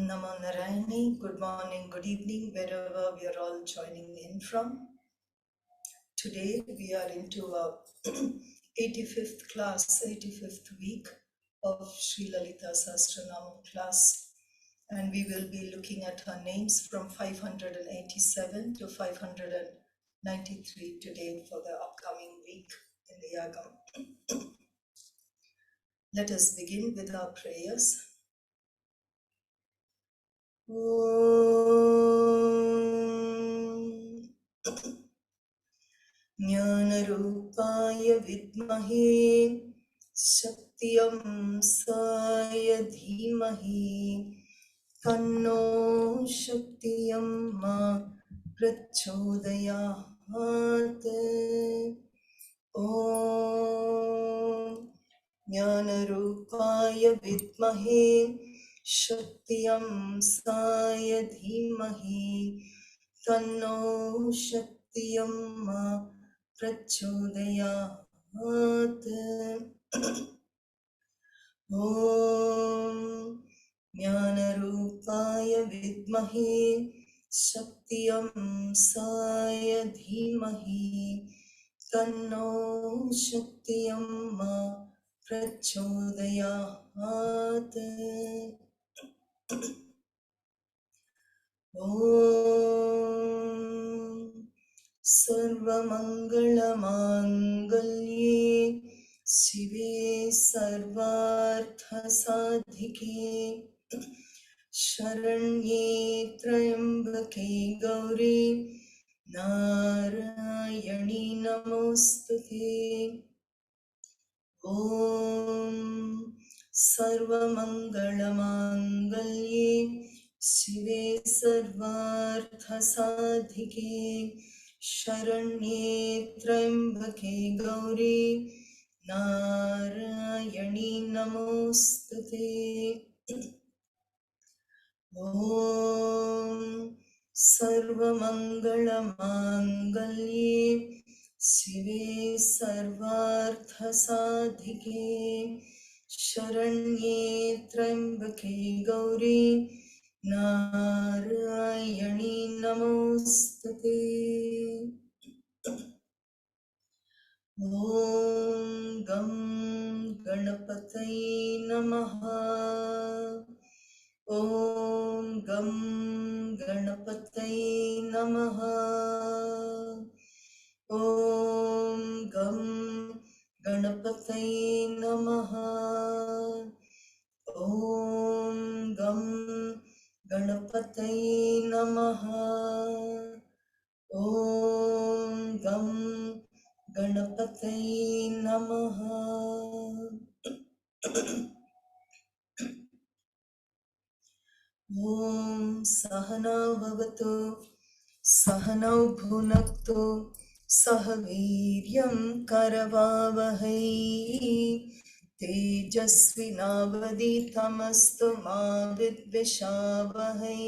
Namo Narayani. Good morning, good evening, wherever we are all joining in from. Today we are into our 85th class, 85th week of Sri Lalitha Sahasranamam class, and we will be looking at her names from 587 to 593 today for the upcoming week in the Yagam. Let us begin with our prayers. Jnāna-rūpāya vidmahi Shakti-amsāya dhīmahi Tanno Shakti-amma prachodayāt. Om Jnāna-rūpāya vidmahi Shakti-amsāya dhīmahi Tanno Shakti-amma prachodayāt. Om Jnāna-rūpāya vidmahi Shakti-amsāya dhīmahi Tanno Shakti-amma prachodayāt. Om Sarva-mangala-mangalye Shive Sarvartha-sadhike Sharanye Trayambake Gauri Narayani Namostute. Om Sarva-mangala-mangalye Shive Sarvartha-sadhike Sharanye Trayambake Gauri Narayani Namostute. Om Sarva-mangala-mangalye Shive Sarvartha-sadhike Sharanye Trayambake Gauri Narayani Namostute. Om Gam Ganapataye Namaha. Om Gam Ganapataye Namaha. Om Gam Ganapataye Namaha. Om Gam Ganapataye Namaha. Om Gam Ganapataye Namaha. Om Sahana Bhavatu Sahanau Bhunaktu Sahaviryam Karavavahai Tejasvinavaditamastu ma vidvishavahai.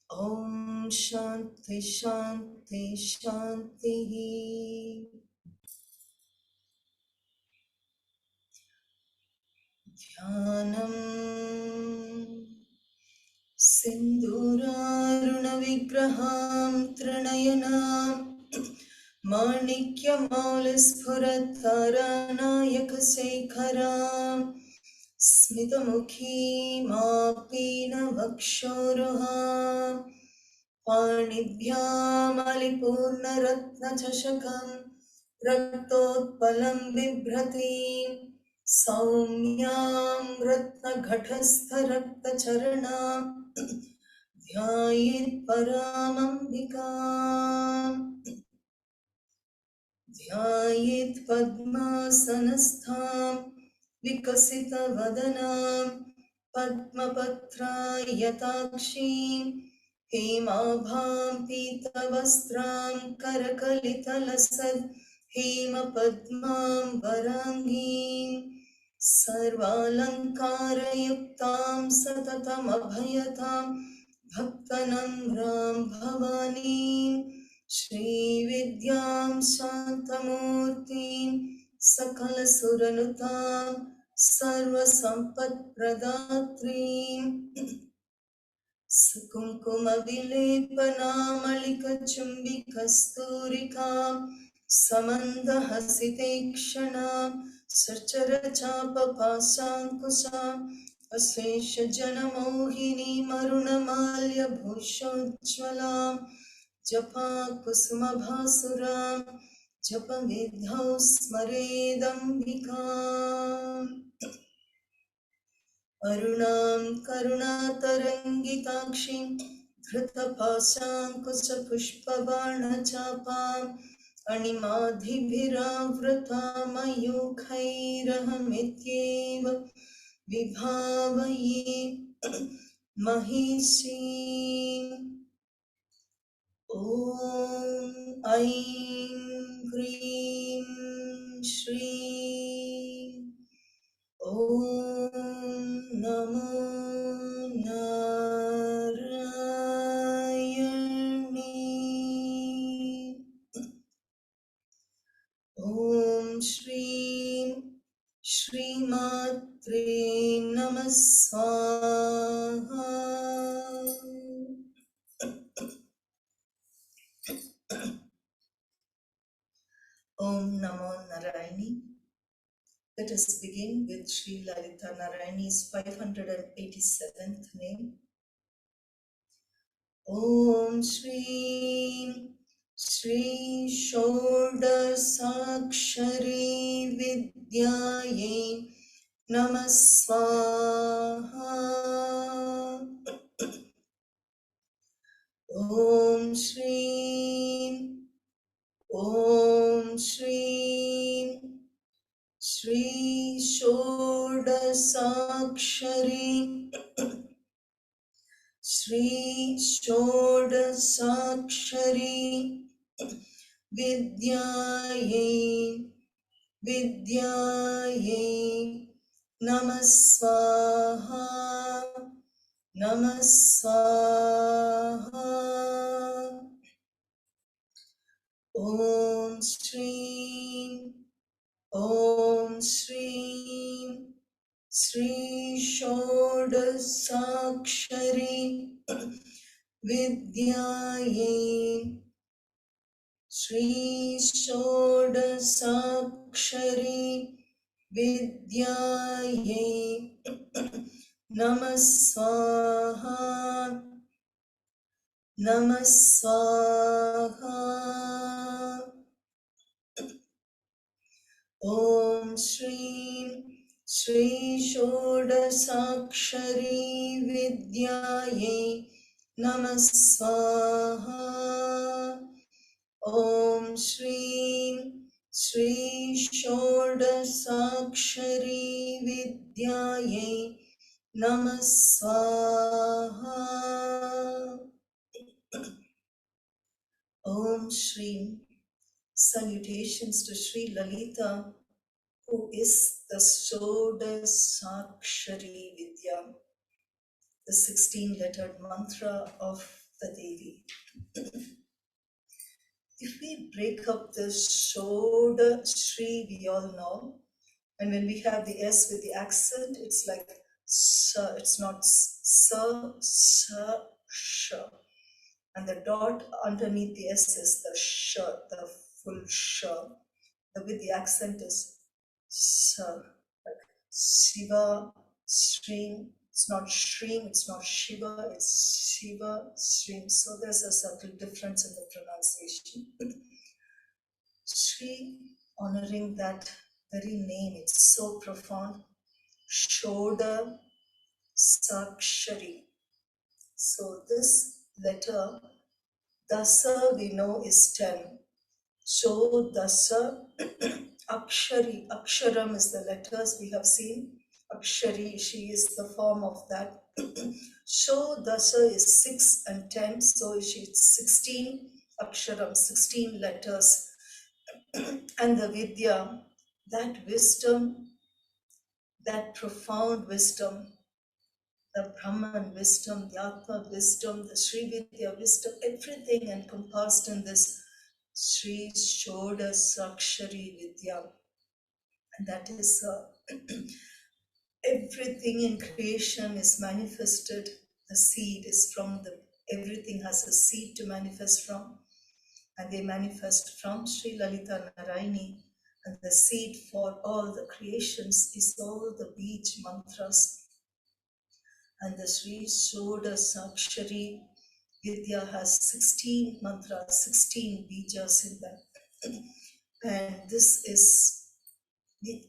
Om Shanti Shanti Shanti. Dhyanam Sindhuraruna-vigraham Trinayanam Manikya-maulisphurattaranayaka-sekharam Smitamukhi-mapina-vakshoruham Panibhyam-alipurna-ratna-chashakam Raktotpalam bibratim Saumyam Ratna-ghatastha-rakta-charanam Dhyayit Paramambikam. Dhyayit Padmasanastham Vikasita Vadanam Padmapatrayatakshim Hemabham Pitavastram Karakalithalasad Hema Padmam Varangim Sarvalankarayuktam Satatam Abhayatam Bhaktanamram Bhavanim Shri Vidyam Shantamurtim Sakala Suranutam सर्वसम्पत्प्रदात्रीं सुकुङ्कुमविलेपनामलिकचुम्बिकस्तूरिकां समन्दहसितेक्षणां सचरचापपाशाङ्कुशाम् अशेषजनमोहिनीमरुणमाल्यभूषोज्ज्वलां जपाकुसुमभासुरां जपविद्धौ स्मरेदम्बिकाम् अरुणां करुणातरङ्गिताक्षीं धृतपाशाङ्कुशपुष्पबाणचापाम् अणिमाधिभिरावृतामयूखैरहमित्येव विभावये महिषीम् ॐ ऐं ह्रीं श्रीं ॐ नमो नारायणे ॐ श्रीं श्रीमात्रे नमः स्वाहा Om Namo Narayani. Let us begin with Sri Lalitha Narayani's 587th name. Om Shri Shri ṣōḍaśākṣarī vidyāyai namah swaha. Om Shri Shri ṣōḍaśākṣarī Shri ṣōḍaśākṣarī vidyāyai namah swaha. Namah swaha. Om Shri Shri ṣōḍaśākṣarī vidyāyai Shri ṣōḍaśākṣarī vidyāyai namah swaha. Namah swaha. Om Shri ṣōḍaśākṣarī vidyāyai namah swaha. Om Shri ṣōḍaśākṣarī vidyāyai namah swaha. Om Shreem. Salutations to Sri Lalitha, who is the ṣōḍaśākṣarī Vidya, the 16-lettered mantra of the Devi. If we break up the ṣōḍaśrī, we all know, and when we have the S with the accent, it's like sa, it's not sa, sa, sha. And the dot underneath the S is the sh, the full sh. With the accent is sa, like Shiva, Śreem. It's not Śreem, it's not Shiva, it's Shiva, Śreem. So there's a subtle difference in the pronunciation. Shri, honoring that very name, it's so profound. ṣōḍaśākṣarī. So this letter, dasa we know is 10. ṣōḍaśākṣarī. Aksharam is the letters we have seen. Akshari, she is the form of that. Ṣōḍaśā is 6 and 10, so it's 16 aksharam, 16 letters. And the Vidya, that wisdom, that profound wisdom, the Brahman wisdom, the Atma wisdom, the Sri Vidya wisdom, everything encompassed in this Sri ṣōḍaśākṣarī Vidya. And that is Everything in creation is manifested. The seed is from the, everything has a seed to manifest from. And they manifest from Sri Lalitha Narayani. And the seed for all the creations is all the beach mantras. And the Sri ṣōḍaśākṣarī Vidya has 16 mantras, 16 bijas in that. And this is the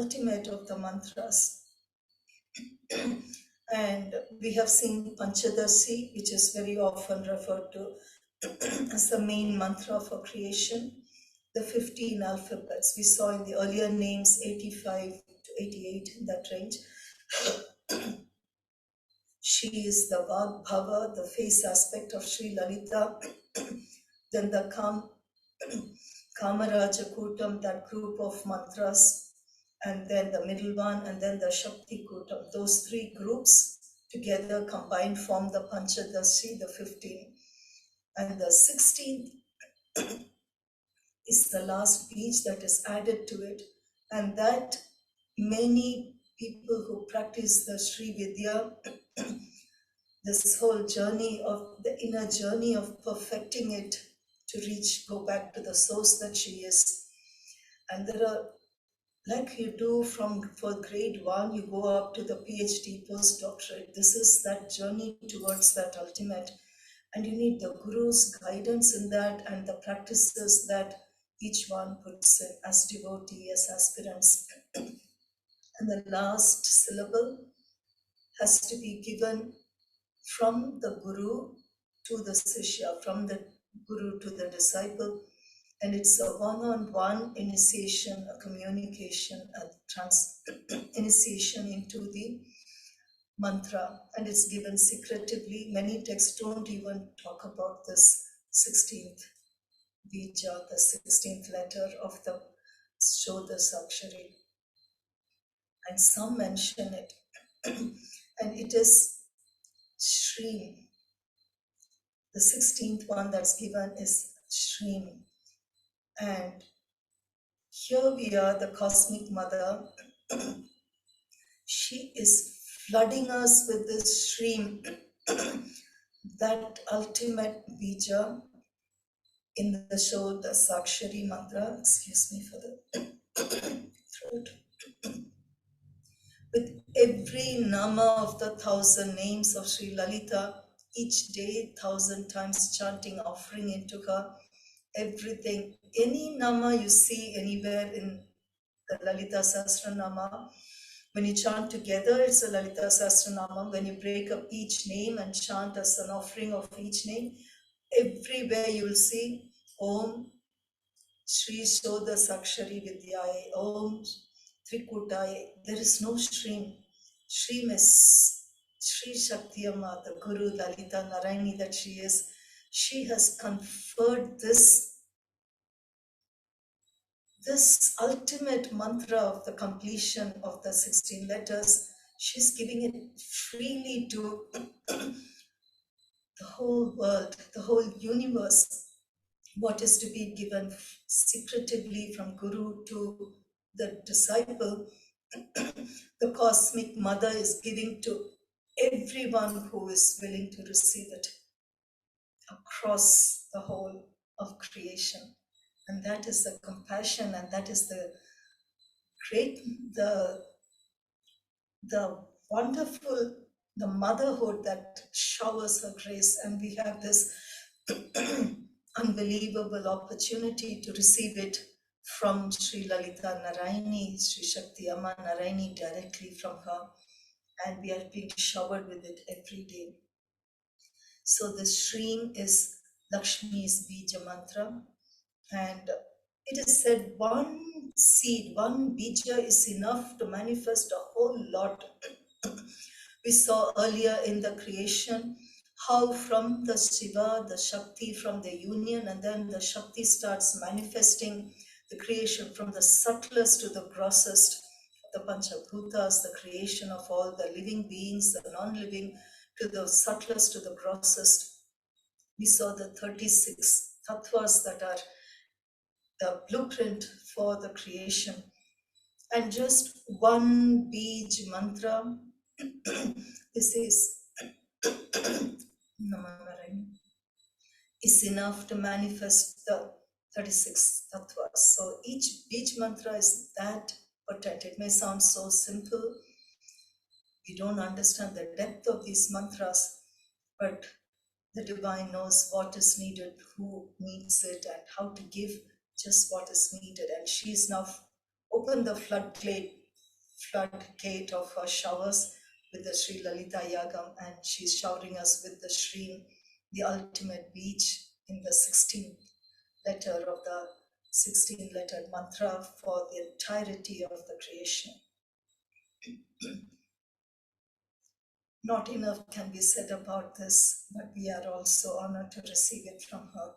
ultimate of the mantras. And we have seen Panchadasi, which is very often referred to as the main mantra for creation. The 15 alphabets we saw in the earlier names, 85 to 88 in that range. She is the Vāgbhava, the face aspect of Sri Lalitha. Then the Kāmarāja Kūtam, that group of mantras, and then the middle one, and then the Sakthi Kūtam. Those three groups together combined form the Panchadasi, the 15. And the 16th is the last beach that is added to it. And that many people who practice the Sri Vidya, this whole journey of the inner journey of perfecting it to reach, go back to the source that she is. And there are, like you do for grade 1, you go up to the PhD postdoctorate. This is that journey towards that ultimate. And you need the Guru's guidance in that and the practices that each one puts in as devotee, as aspirants. And the last syllable has to be given from the Guru to the Sishya, from the Guru to the disciple. And it's a one-on-one initiation, a communication, a initiation into the mantra. And it's given secretively. Many texts don't even talk about this 16th Vidya, the 16th letter of the ṣōḍaśākṣarī. And some mention it. And it is Śreem. The 16th one that's given is Śreem. And here we are, the Cosmic Mother. She is flooding us with this Śreem, that ultimate bija in the ṣōḍaśākṣarī mantra. Excuse me for the throat. With every namah of the 1,000 names of Sri Lalitha, each day 1,000 times chanting, offering into her, everything. Any nama you see anywhere in the Lalitha Sahasranamam, when you chant together, it's a Lalitha Sahasranamam. When you break up each name and chant as an offering of each name, everywhere you will see Om Shri ṣōḍaśākṣarī vidyāyai, Om trikūṭāyai. There is no Śreem. Śreem is Sri Shakti Amma, the Guru, Lalitha Narayani that she is. She has conferred this ultimate mantra of the completion of the 16 letters. She's giving it freely to the whole world, the whole universe. What is to be given secretively from Guru to the disciple, the Cosmic Mother is giving to everyone who is willing to receive it across the whole of creation. And that is the compassion, and that is the great, the wonderful, the motherhood that showers her grace. And we have this unbelievable opportunity to receive it from Sri Lalitha Narayani, Sri Shakti Amma Narayani, directly from her. And we are being showered with it every day. So the Śreem is Lakshmi's Bija mantra. And it is said one seed, one bija is enough to manifest a whole lot. We saw earlier in the creation how from the Shiva, the Shakti, from the union, and then the Shakti starts manifesting the creation from the subtlest to the grossest, the Panchabhutas, the creation of all the living beings, the non-living, to the subtlest to the grossest. We saw the 36 tattvas that are the blueprint for the creation. And just one Bij mantra, this is is enough to manifest the 36 tattvas. So each Bij mantra is that potent. It may sound so simple. We don't understand the depth of these mantras, but the divine knows what is needed, who needs it, and how to give just what is needed. And she's now opened the floodgate of her showers with the Sri Lalitha Yagam, and she's showering us with the Śreem, the ultimate beach in the 16th letter of the 16-lettered mantra for the entirety of the creation. Not enough can be said about this, but we are also honored to receive it from her.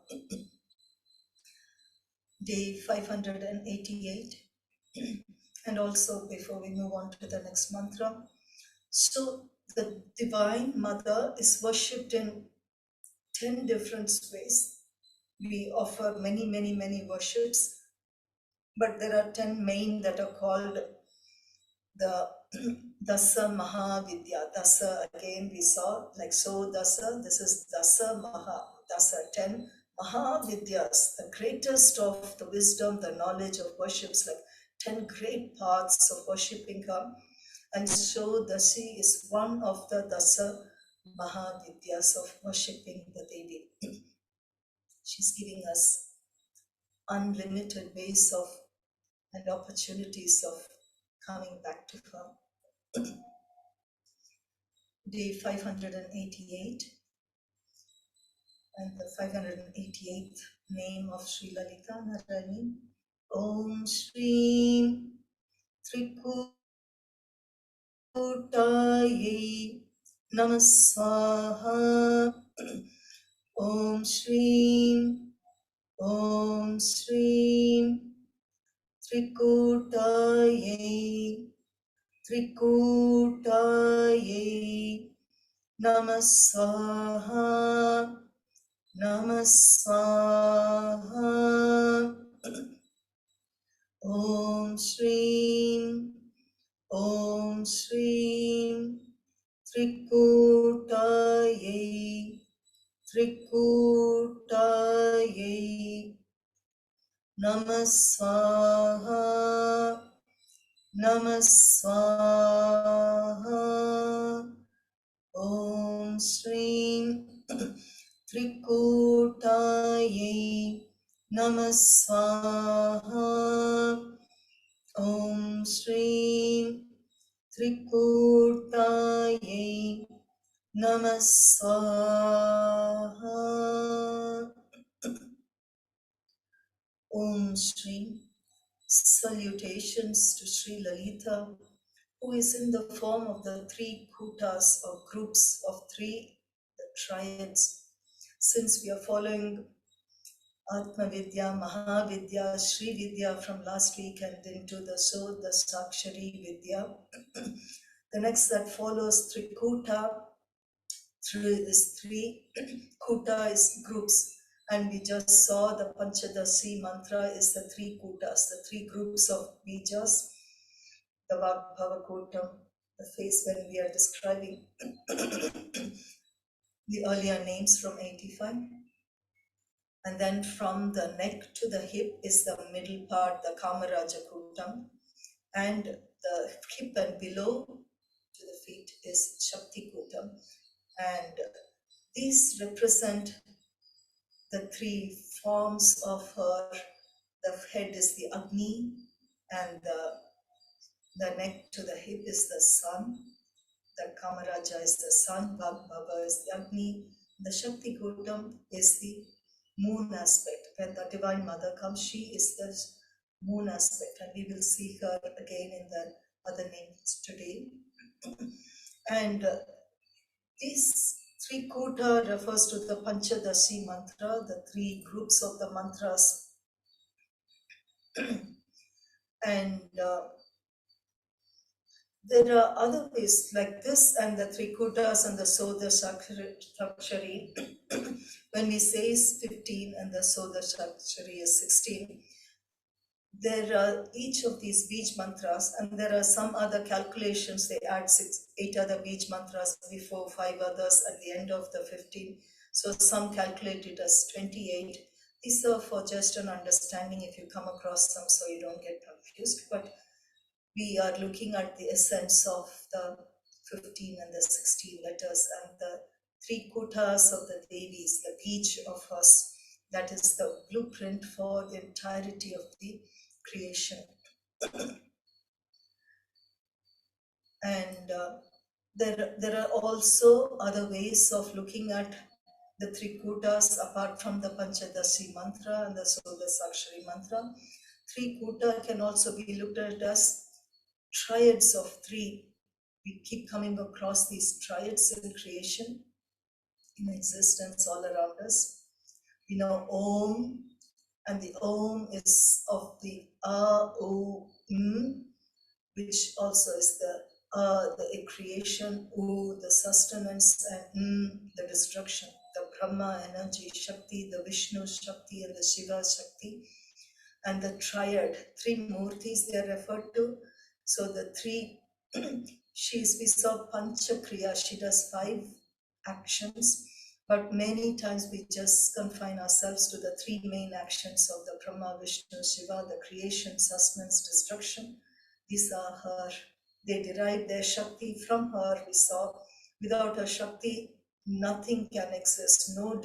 Day 588. And also, before we move on to the next mantra, so the Divine Mother is worshipped in 10 different ways. We offer many, many, many worships, but there are 10 main that are called the Dasa Mahavidya. Dasa, again, we saw like Dasa. This is Dasa Maha, Dasa 10 Mahavidyas, the greatest of the wisdom, the knowledge of worships, like 10 great paths of worshipping her. And Ṣōḍaśākṣarī is one of the Dasa Mahavidyas of worshipping the Devi. She's giving us unlimited ways of and opportunities of coming back to her. Day 588, and the 588th name of Sri Lalitha Narayani. Om Śreem trikūṭāyai namah swaha. Om Śreem trikūṭāyai namah swaha. Om Śreem trikūṭāyai namah swaha. Om Śreem trikūṭāyai namah swaha. Om Śreem trikūṭāyai namah swaha. Om Śreem. Salutations to Sri Lalitha, who is in the form of the three kutās, or groups of three, the triads. Since we are following Atma Vidya, Mahavidya, Sri Vidya from last week and into the ṣōḍaśākṣarī Vidya, the next that follows trikūṭā is three, kūtā is groups. And we just saw the Panchadasi mantra is the three kutās, the three groups of bijas, the Vāgbhava Kūtam, the face when we are describing the earlier names from 85. And then from the neck to the hip is the middle part, the Kāmarāja Kūtam. And the hip and below to the feet is Sakthi Kūtam. And these represent the three forms of her. The head is the Agni, and the neck to the hip is the sun. The Kāmarāja is the sun, Vāgbhava is the Agni. The Sakthi Kūtam is the moon aspect. When the Divine Mother comes, she is the moon aspect, and we will see her again in the other names today. And these three kūtā refers to the Panchadasi mantra, the three groups of the mantras. And there are other ways like this, and the three kutās and the ṣōḍaśākṣarī. When we say is 15 and the ṣōḍaśākṣarī is 16, there are each of these beach mantras, and there are some other calculations. They add 8 other beach mantras before 5 others at the end of the 15. So some calculate it as 28. These are for just an understanding if you come across them, so you don't get confused. But we are looking at the essence of the 15 and the 16 letters, and the 3 kutās of the Devis, the each of us. That is the blueprint for the entirety of the creation. And there are also other ways of looking at the trikūṭās apart from the Panchadasi mantra and the ṣōḍaśākṣarī mantra. Trikūṭā can also be looked at as triads of 3. We keep coming across these triads in creation, in existence all around us. We know Om, and the Om is of the A-O, which also is the creation, U, the sustenance, and the destruction, the Brahma energy, Shakti, the Vishnu Shakti, and the Shiva Shakti, and the triad, 3 murtis they are referred to. So the 3, we saw Pancha Kriya, she does 5 actions, but many times we just confine ourselves to the 3 main actions of the Brahma, Vishnu, Shiva, the creation, sustenance, destruction. These are her. They derive their Shakti from her. We saw without her Shakti, nothing can exist. No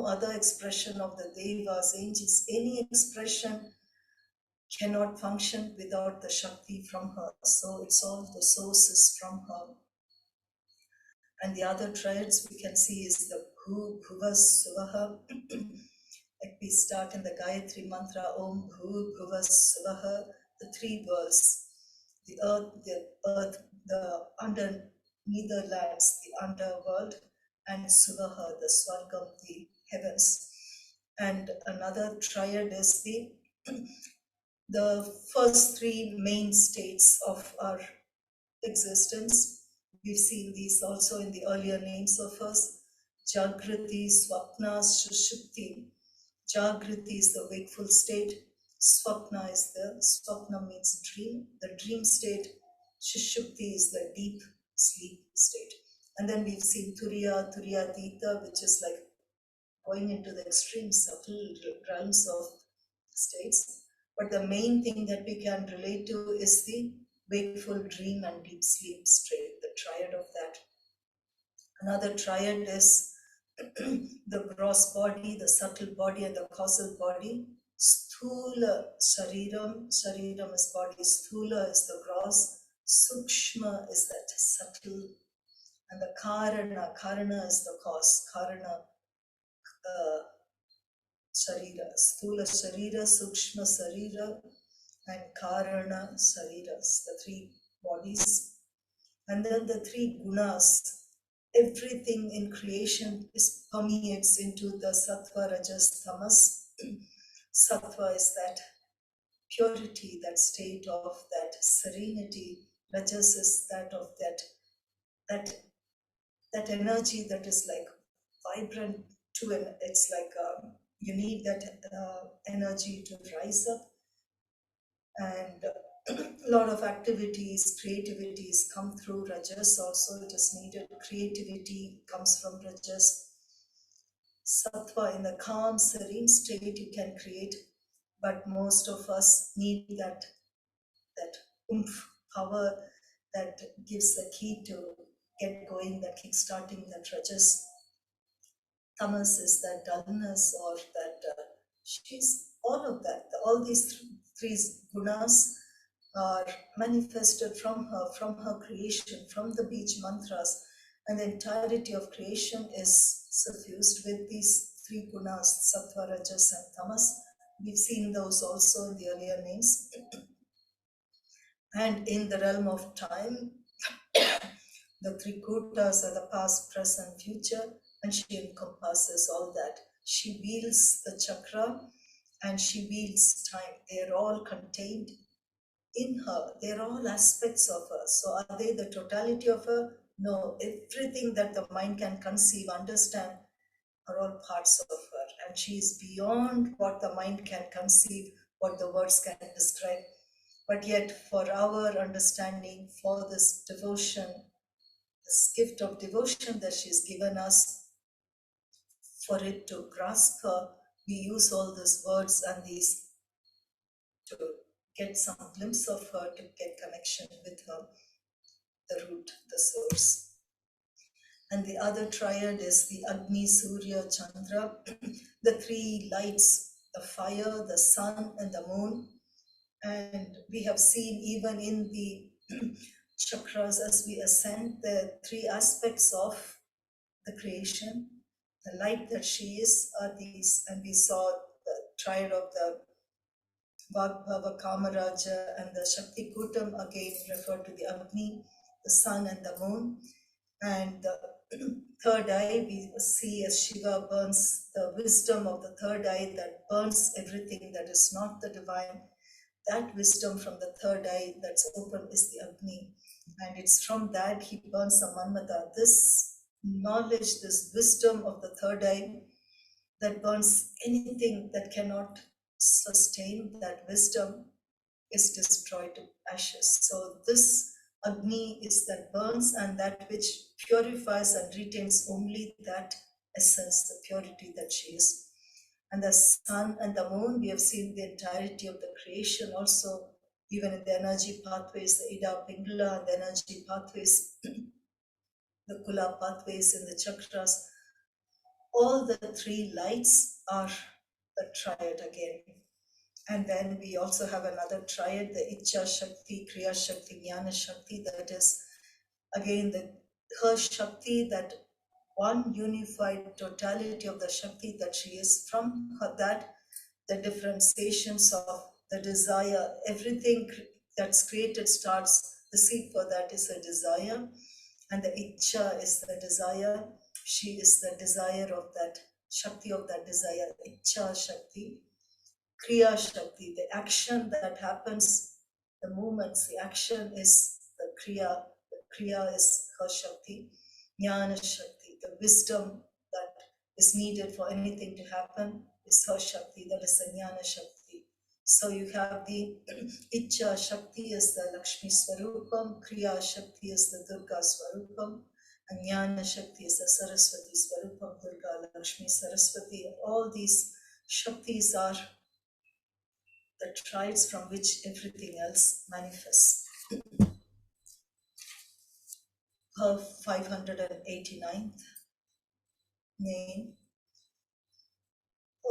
other expression of the Devas, angels, any expression cannot function without the Shakti from her. So it's all the source is from her. And the other triads we can see is the Bhuh, Bhuvah, Suvah. Like we start in the Gayatri mantra, Om Bhuh, Bhuvah, Suvah, the 3 worlds. The earth, the under neither lands, the underworld, and Suvah, the Swargam, the heavens. And another triad is the first 3 main states of our existence. We've seen these also in the earlier names of us. Jāgrati, Swapnā, Shushupti. Jāgrati is the wakeful state. Swapnā means dream, the dream state. Shushupti is the deep sleep state. And then we've seen Turiya, Turiyadita, which is like going into the extreme subtle realms of states. But the main thing that we can relate to is the wakeful dream and deep sleep state, the triad of that. Another triad is the gross body, the subtle body, and the causal body. Sthūla-Shariram, Shariram is body, Sthūla is the gross, Sūkshma is that subtle, and the Kāraṇa is the cause, Kāraṇa, Sharira, Sthūla-Sharira, Sūkshma-Sharira, and Kāraṇa-Shariras, the 3 bodies. And then the 3 gunas. Everything in creation permeates into the Satvā-Rajas-Tamas. Sattva is that purity, that state of that serenity. Rajas is that of that energy that is like vibrant to an, it's like you need that energy to rise up. And a lot of activities, creativities come through Rajas also. It is needed. Creativity comes from Rajas. Sattva, in the calm, serene state, you can create, but most of us need that oomph, power that gives the key to get going, that kick-starting that Rajas. Tamas is that dullness, or that she's all of that. All these 3 gunas are manifested from her creation, from the beach mantras, and the entirety of creation is suffused with these 3 gunas, Sattva, Rajas, and Tamas. We've seen those also in the earlier names. And in the realm of time, the trikūṭāyai are the past, present, future, and she encompasses all that. She wields the chakra and she wields time. They're all contained in her. They're all aspects of her. So are they the totality of her? No. Everything that the mind can conceive, understand, are all parts of her. And she is beyond what the mind can conceive, what the words can describe. But yet for our understanding, for this devotion, this gift of devotion that she's given us, for it to grasp her, we use all these words and these to get some glimpse of her, to get connection with her, the root, the source. And the other triad is the Agni-Sūrya-Chandra, the three lights, the fire, the sun, and the moon. And we have seen even in the chakras as we ascend the three aspects of the creation. The light that she is are these, and we saw the triad of the Vāgbhava, Kāmarāja, and the Sakthi Kūtam again refer to the Agni, the sun, and the moon. And the third eye, we see as Shiva burns the wisdom of the third eye that burns everything that is not the divine. That wisdom from the third eye that's open is the Agni. And it's from that he burns the Manmata. This knowledge, this wisdom of the third eye that burns anything that cannot sustain that wisdom is destroyed to ashes. So this Agni is that burns, and that which purifies and retains only that essence, the purity that she is. And the sun and the moon, we have seen the entirety of the creation also, even in the energy pathways, the Ida, Pingala, and the energy pathways, the Kula pathways in the chakras. All the three lights are the triad again. And then we also have another triad, the Icchhā Śakthi, Kriyā Śakthi, Gnyāna Śakthi, that is again her Shakti, that one unified totality of the Shakti that she is. From her, that the differentiations of the desire, everything that's created starts, the seed for that is a desire, and the Icchhā is the desire. She is the desire of that Shakti, of that desire, Icchhā Śakthi. Kriyā Śakthi, the action that happens, the movements, the action is the Kriya. The Kriya is her Shakti. Gnyāna Śakthi, the wisdom that is needed for anything to happen is her Shakti, that is the Gnyāna Śakthi. So you have the Icchhā Śakthi is the Lakshmi Swarupam, Kriyā Śakthi is the Durga Swarupam, and Gnyāna Śakthi is the Saraswati Swarupam, Durga, Lakshmi, Saraswati. And all these Shaktis are the triads from which everything else manifests. Her 589th name.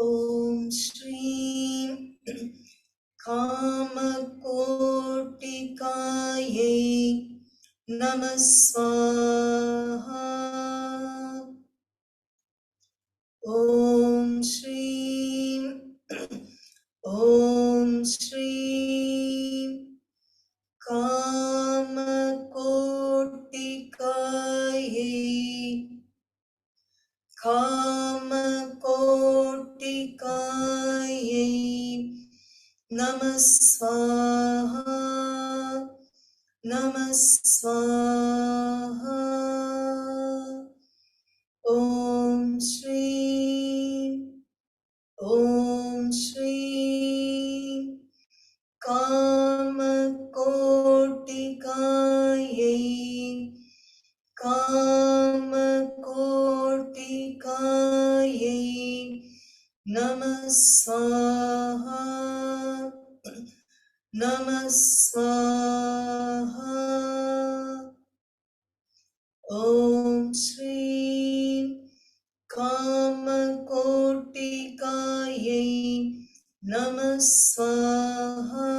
Om Śreem Kāmakōtikāyai namah swaha. Om Śreem Om Śreem Kāmakōtikāyai Kāmakōtikāyai namah swaha, namah swaha. Om Śreem Kāmakōtikāyai Kāmakōtikāyai namah swaha, namah swaha. Om Śreem Kāmakōtikāyai namah swaha.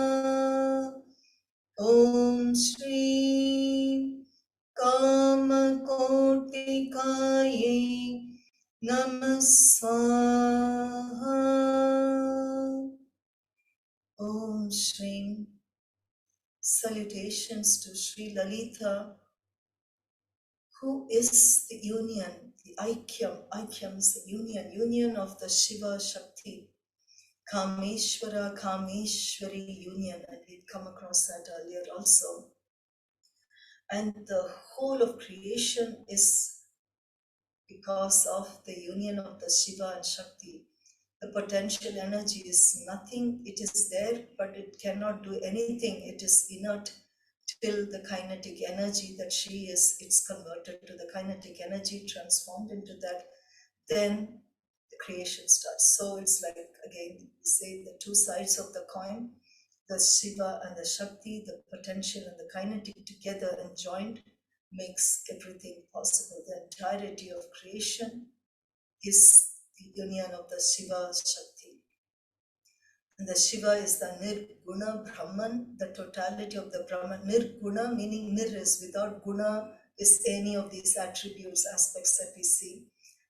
Om Śreem Kāmakōtikāyai namah swaha. Om Śreem. Salutations to Sri Lalitha, who is the union, the Aikyam. Aikyam is the union of the Shiva Shakti. Kameshwara, Kameshwari union, and we've come across that earlier also. And the whole of creation is because of the union of the Shiva and Shakti. The potential energy is nothing, it is there, but it cannot do anything. It is inert till the kinetic energy that she is, it's converted to the kinetic energy, transformed into that, then the creation starts. So it's like, again, we say the two sides of the coin, the Shiva and the Shakti, the potential and the kinetic together and joined makes everything possible. The entirety of creation is the union of the Shiva Shakti. And the Shiva is the Nirguna Brahman, the totality of the Brahman. Nirguna meaning Nir is without, Guna is any of these attributes, aspects that we see.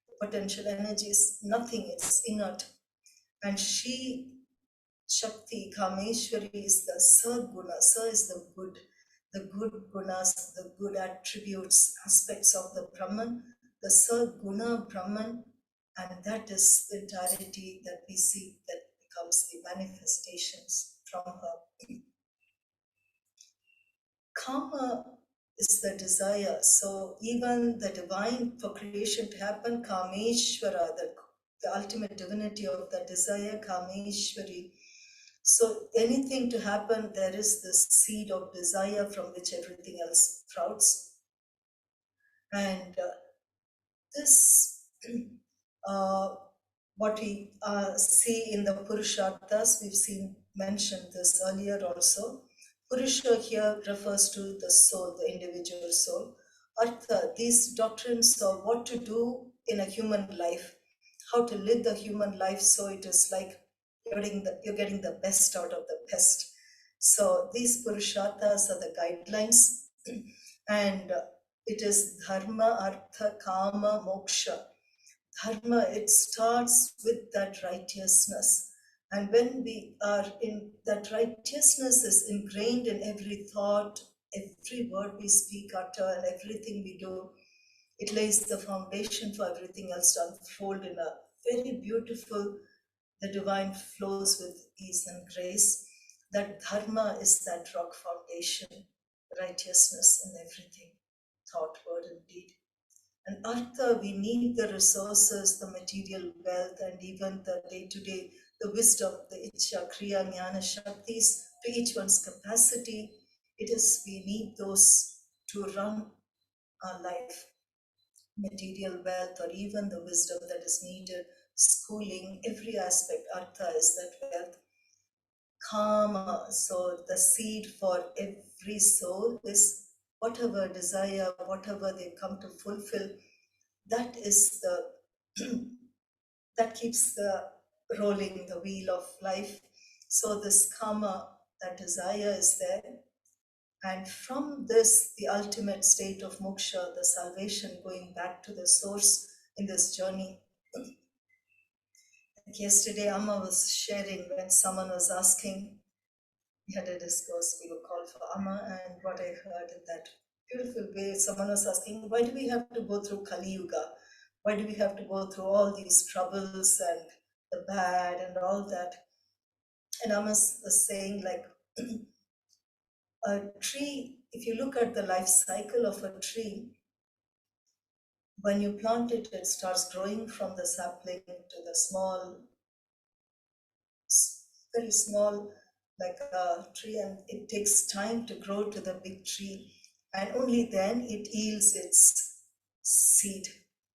The potential energy is nothing, it's inert. And she, Shakti, Kāmeshwari, is the Saguna. Sa is the good gunas, the good attributes, aspects of the Brahman, the Saguna Brahman, and that is the entirety that we see, that becomes the manifestations from her. Kama is the desire. So even the divine, for creation to happen, Kāmeshwara, the ultimate divinity of the desire, Kāmeshwari. So anything to happen, there is this seed of desire from which everything else sprouts. And this, what we see in the Purusharthas, we've seen mentioned this earlier also. Purusha here refers to the soul, the individual soul. Artha, these doctrines of what to do in a human life, how to live the human life, so it is like you're getting the best out of the best. So these Purusharthas are the guidelines, and it is dharma, artha, kama, moksha. Dharma, it starts with that righteousness. And when we are in that, righteousness is ingrained in every thought, every word we speak, utter, and everything we do. It lays the foundation for everything else to unfold in a very beautiful, the divine flows with ease and grace. That dharma is that rock foundation, righteousness in everything, thought, word, and deed. And artha, we need the resources, the material wealth, and even the day-to-day, the wisdom, the Icchhā, Kriyā, Gnyāna Śakthis, to each one's capacity. It is, we need those to run our life. Material wealth, or even the wisdom that is needed, schooling, every aspect, artha is that wealth. Kama, so the seed for every soul is whatever desire, whatever they come to fulfill, that is the that keeps the rolling the wheel of life. So this kama, that desire is there, and from this, the ultimate state of moksha, the salvation, going back to the source in this journey. Like yesterday, Amma was sharing when someone was asking, we had a discourse, we were called for Amma, and what I heard in that beautiful way, someone was asking, why do we have to go through Kali Yuga? Why do we have to go through all these troubles and the bad and all that? And Amma was saying, like, a tree, if you look at the life cycle of a tree, when you plant it, it starts growing from the sapling to the small, very small, like a tree, and it takes time to grow to the big tree. And only then it yields its seed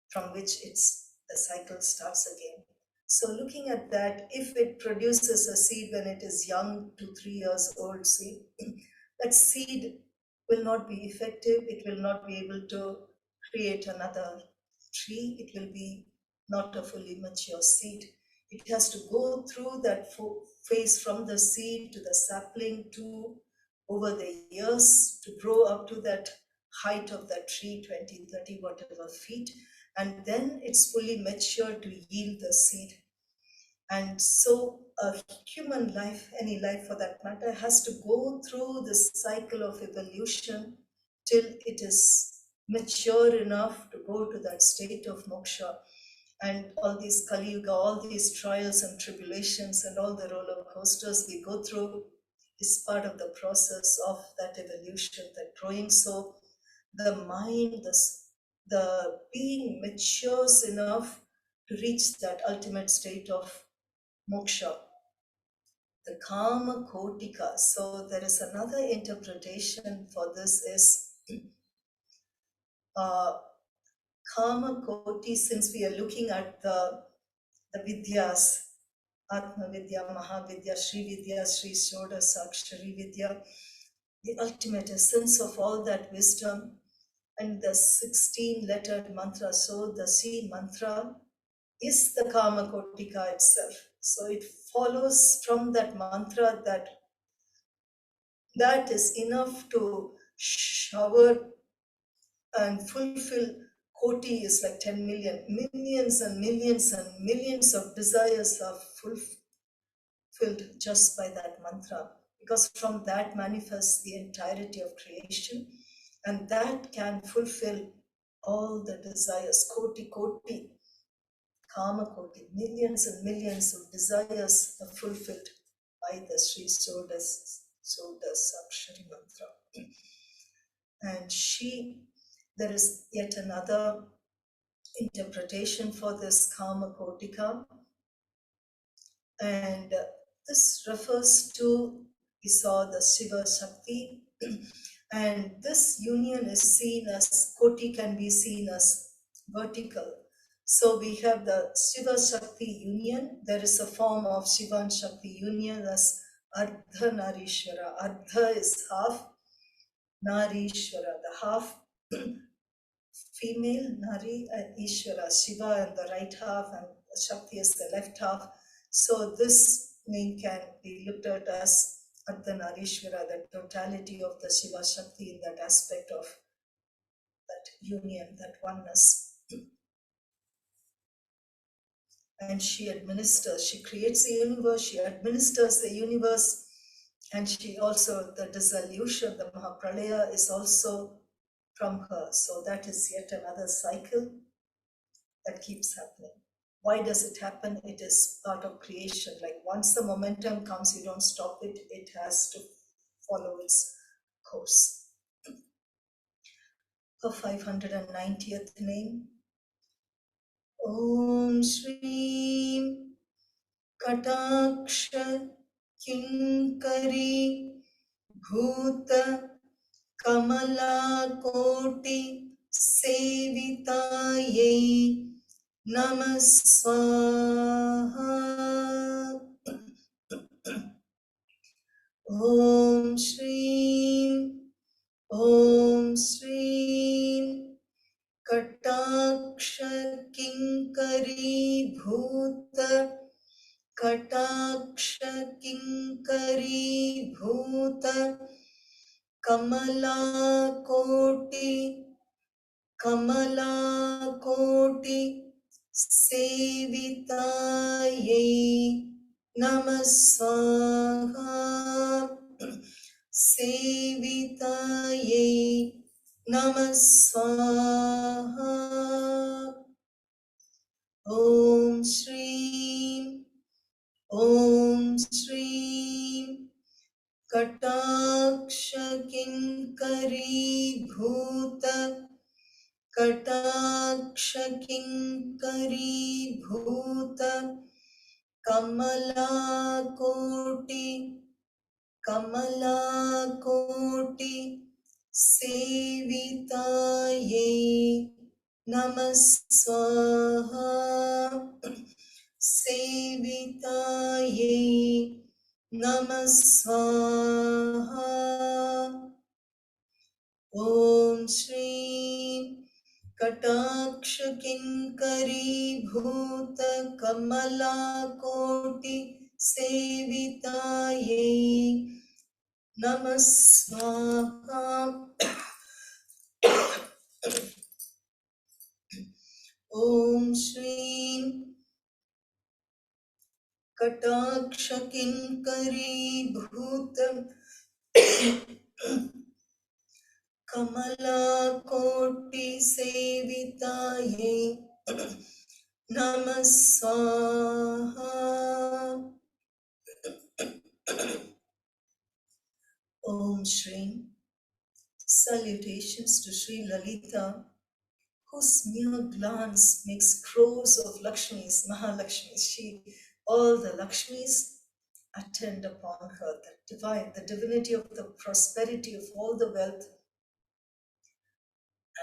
from which the cycle starts again. So looking at that, if it produces a seed when it is young, 2-3 years old seed, that seed will not be effective. It will not be able to create another tree. It will be not a fully mature seed. It has to go through that phase from the seed to the sapling to over the years to grow up to that height of that tree, 20, 30, whatever feet. And then it's fully mature to yield the seed. And so a human life, any life for that matter, has to go through this cycle of evolution till it is mature enough to go to that state of moksha. And all these Kali Yuga, all these trials and tribulations and all the roller coasters we go through is part of the process of that evolution, that growing. So the mind, the being matures enough to reach that ultimate state of moksha, the Kama Kotika. So there is another interpretation for this is Kama Koti, since we are looking at the Vidyas, Atma Vidya, Mahavidya, Sri Vidya, Sri ṣōḍaśākṣarī Vidya, the ultimate essence of all that wisdom, and the 16-lettered mantra. So the C mantra is the Kama Kotika itself. So it follows from that mantra that is enough to shower and fulfill. Koti is like 10 million. Millions and millions and millions of desires are fulfilled just by that mantra, because from that manifests the entirety of creation, and that can fulfill all the desires. Koti, Koti, Kama Koti, millions and millions of desires are fulfilled by the Sri ṣōḍaśākṣarī mantra. And there is yet another interpretation for this Kama Kotika, and this refers to, we saw the Shiva Shakti, and this union is seen as, Koti can be seen as vertical. So we have the Shiva Shakti union. There is a form of Shiva and Shakti union as Ardha Narishwara. Ardha is half, Narishwara, the half female, Nari, and Ishvara, Shiva, and the right half, and Shakti is the left half. So this name can be looked at as Ardhanarishvara, the totality of the Shiva Shakti in that aspect of that union, that oneness. And she administers, she creates the universe, she administers the universe, and she also, the dissolution, the Mahapralaya is also from her. So that is yet another cycle that keeps happening. Why does it happen? It is part of creation. Like once the momentum comes, you don't stop it. It has to follow its course. Her 590th name. Om Shreem Kataksha Kinkari Bhuta Kamala Koti Sevitāyai namah swaha. Om Shreem Kataksha Kinkari Bhuta Kataksha Kinkari Bhuta Kamala Koti Sevitāyai namah swaha. Sevitāyai namah swaha. Om Shreem Kataksha Kinkari Bhuta Kataksha Kinkari Bhuta Kamala Koti Sevitāyai namah swaha. Sevitāyai namah swaha. Om Shreem Kataksha Kinkari Bhuta Kamala Koti Sevitāyai namah swaha. Om Shreem Kataksha Kinkari Bhuta Kamala Koti Sevitāyai namah swaha. Om Shreem. Salutations to Sri Lalitha, whose mere glance makes crores of Lakshmis, Mahalakshmis. She all the Lakshmis attend upon her, the divine, the divinity of the prosperity of all the wealth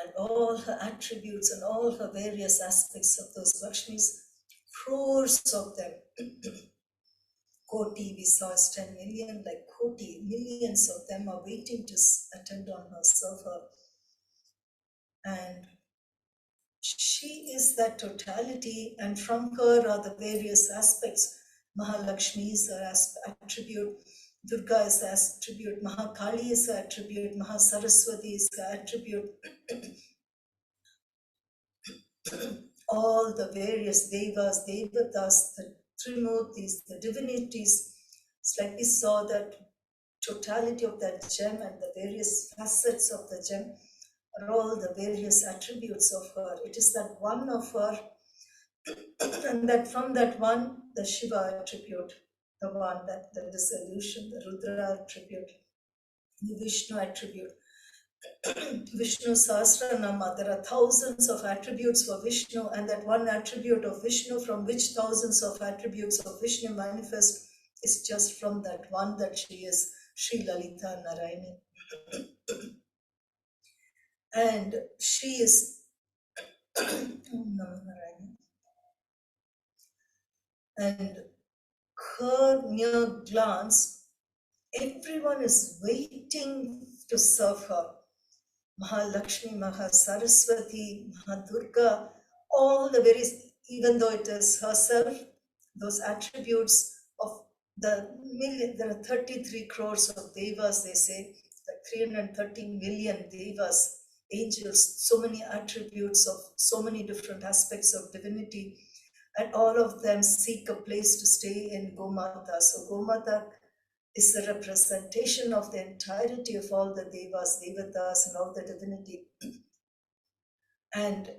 and all her attributes and all her various aspects of those Lakshmis, crores of them. Koti, we saw is 10 million, like Koti, millions of them are waiting to attend on her, serve her. And she is that totality, and from her are the various aspects. Mahalakshmi is her attribute, Durga is her attribute, Mahakali is her attribute, Mahasaraswati is her attribute. All the various devas, devatas, the trimurtis, the divinities. It's like we saw that totality of that gem and the various facets of the gem are all the various attributes of her. It is that one of her, and that from that one, the Shiva attribute, the one that the dissolution, the Rudra attribute, the Vishnu attribute. Vishnu Sahasranamam, there are thousands of attributes for Vishnu, and that one attribute of Vishnu from which thousands of attributes of Vishnu manifest is just from that one that she is, Sri Lalitha Narayani. And she is and her mere glance, everyone is waiting to serve her. Mahalakshmi, Mahasaraswati, Mahadurga, all the various, even though it is herself, those attributes of the million, there are 33 crores of devas, they say, like 330 million devas, angels, so many attributes of so many different aspects of divinity, and all of them seek a place to stay in Gomata. So Gomata is the representation of the entirety of all the devas, devatas, and all the divinity. And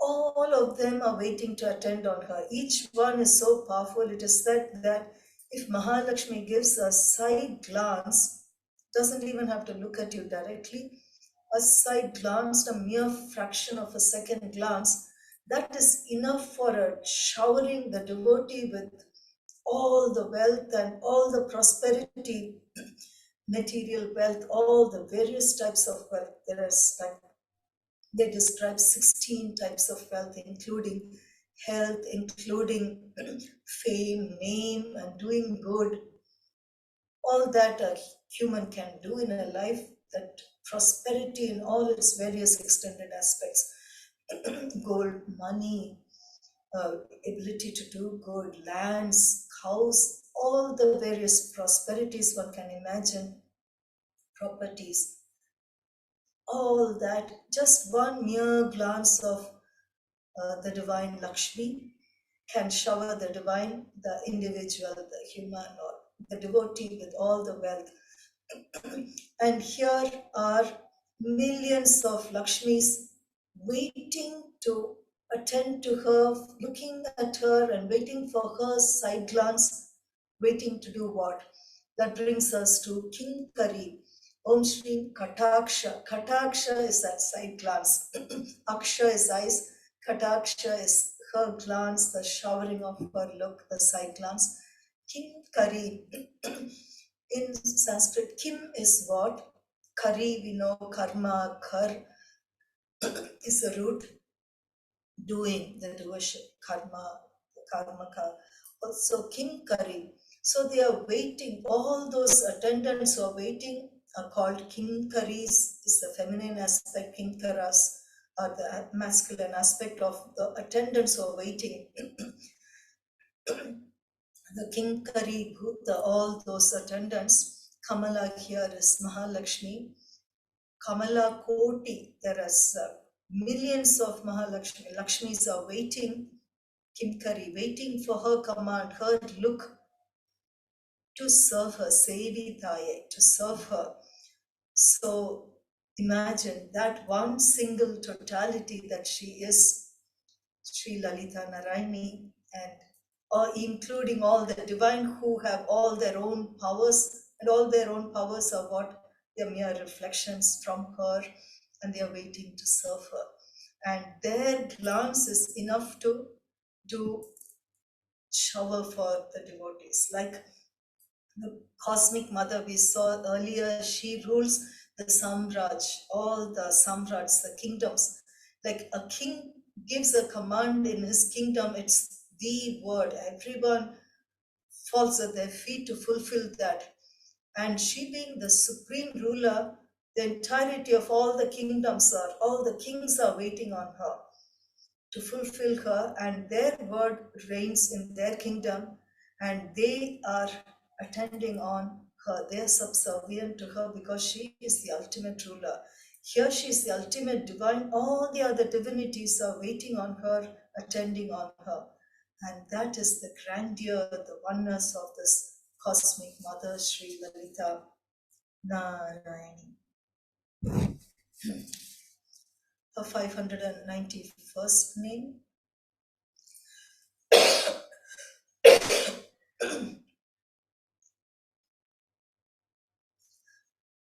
all of them are waiting to attend on her. Each one is so powerful. It is said that if Mahalakshmi gives a side glance, doesn't even have to look at you directly, a side glance, a mere fraction of a second glance, that is enough for a showering the devotee with all the wealth and all the prosperity, material wealth, all the various types of wealth. There is like, they describe 16 types of wealth, including health, including fame, name, and doing good. All that a human can do in a life, that prosperity in all its various extended aspects, gold, money, ability to do good, lands, cows, all the various prosperities one can imagine, properties, all that, just one mere glance of the divine Lakshmi can shower the divine, the individual, the human, or the devotee with all the wealth. And here are millions of Lakshmis waiting to attend to her, looking at her and waiting for her side glance, waiting to do what? That brings us to Kinkari. Om Shri Kataksha. Kataksha is that side glance. Aksha is eyes. Kataksha is her glance, the showering of her look, the side glance. Kinkari. In Sanskrit, Kim is what? Kari, we know, karma, kar is the root, doing, the doership, karma, karmaka. Also, Kim Kari. So they are waiting, all those attendants who are waiting are called Kinkaris, is the feminine aspect, Kinkaras are the masculine aspect of the attendants who are waiting. The Kinkari, all those attendants, Kamala here is Mahalakshmi. Kamala Koti, there are millions of Mahalakshmi. Lakshmis are waiting, Kinkari, waiting for her command, her look to serve her, vidyāyai, to serve her. So imagine that one single totality that she is, Sri Lalitha Narayani, and including all the divine who have all their own powers, and all their own powers are what? They're mere reflections from her, and they are waiting to serve her. And their glance is enough to do shower for the devotees. Like the cosmic mother we saw earlier, she rules the Samraj, all the Samrats, the kingdoms. Like a king gives a command in his kingdom, it's the word. Everyone falls at their feet to fulfill that. And she being the supreme ruler, the entirety of all the kingdoms are, all the kings are waiting on her to fulfill her, and their word reigns in their kingdom, and they are attending on her. They are subservient to her because she is the ultimate ruler. Here she is the ultimate divine. All the other divinities are waiting on her, attending on her. And that is the grandeur, the oneness of this cosmic mother, Sri Lalitha Narayani. Her 591st name.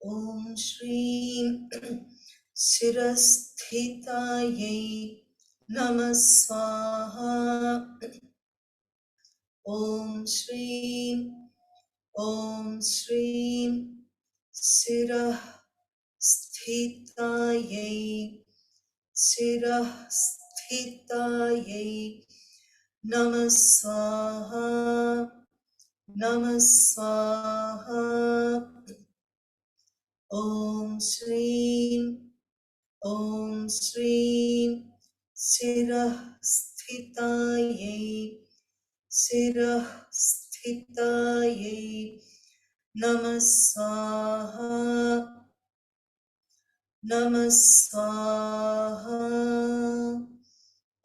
Om Shreem Shirasthitayai namah swaha. Om Shreem Shirasthitayai namah swaha. Namah swaha. Om Shreem Shirasthitayai namah swaha. Namah swaha.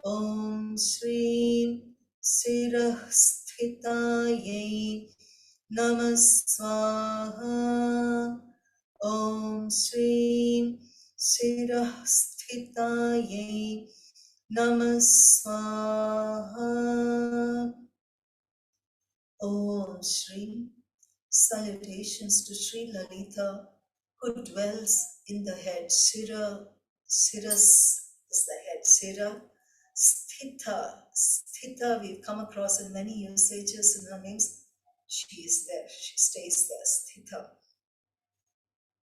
Om Shreem Shirasthitayai namah swaha. Om Shreem Shirasthitayai namah swaha. Om Shreem. Salutations to Sri Lalitha, who dwells in the head. Siras is the head. Sira, Sthita we've come across in many usages in her names. She is there. She stays there. Sthita.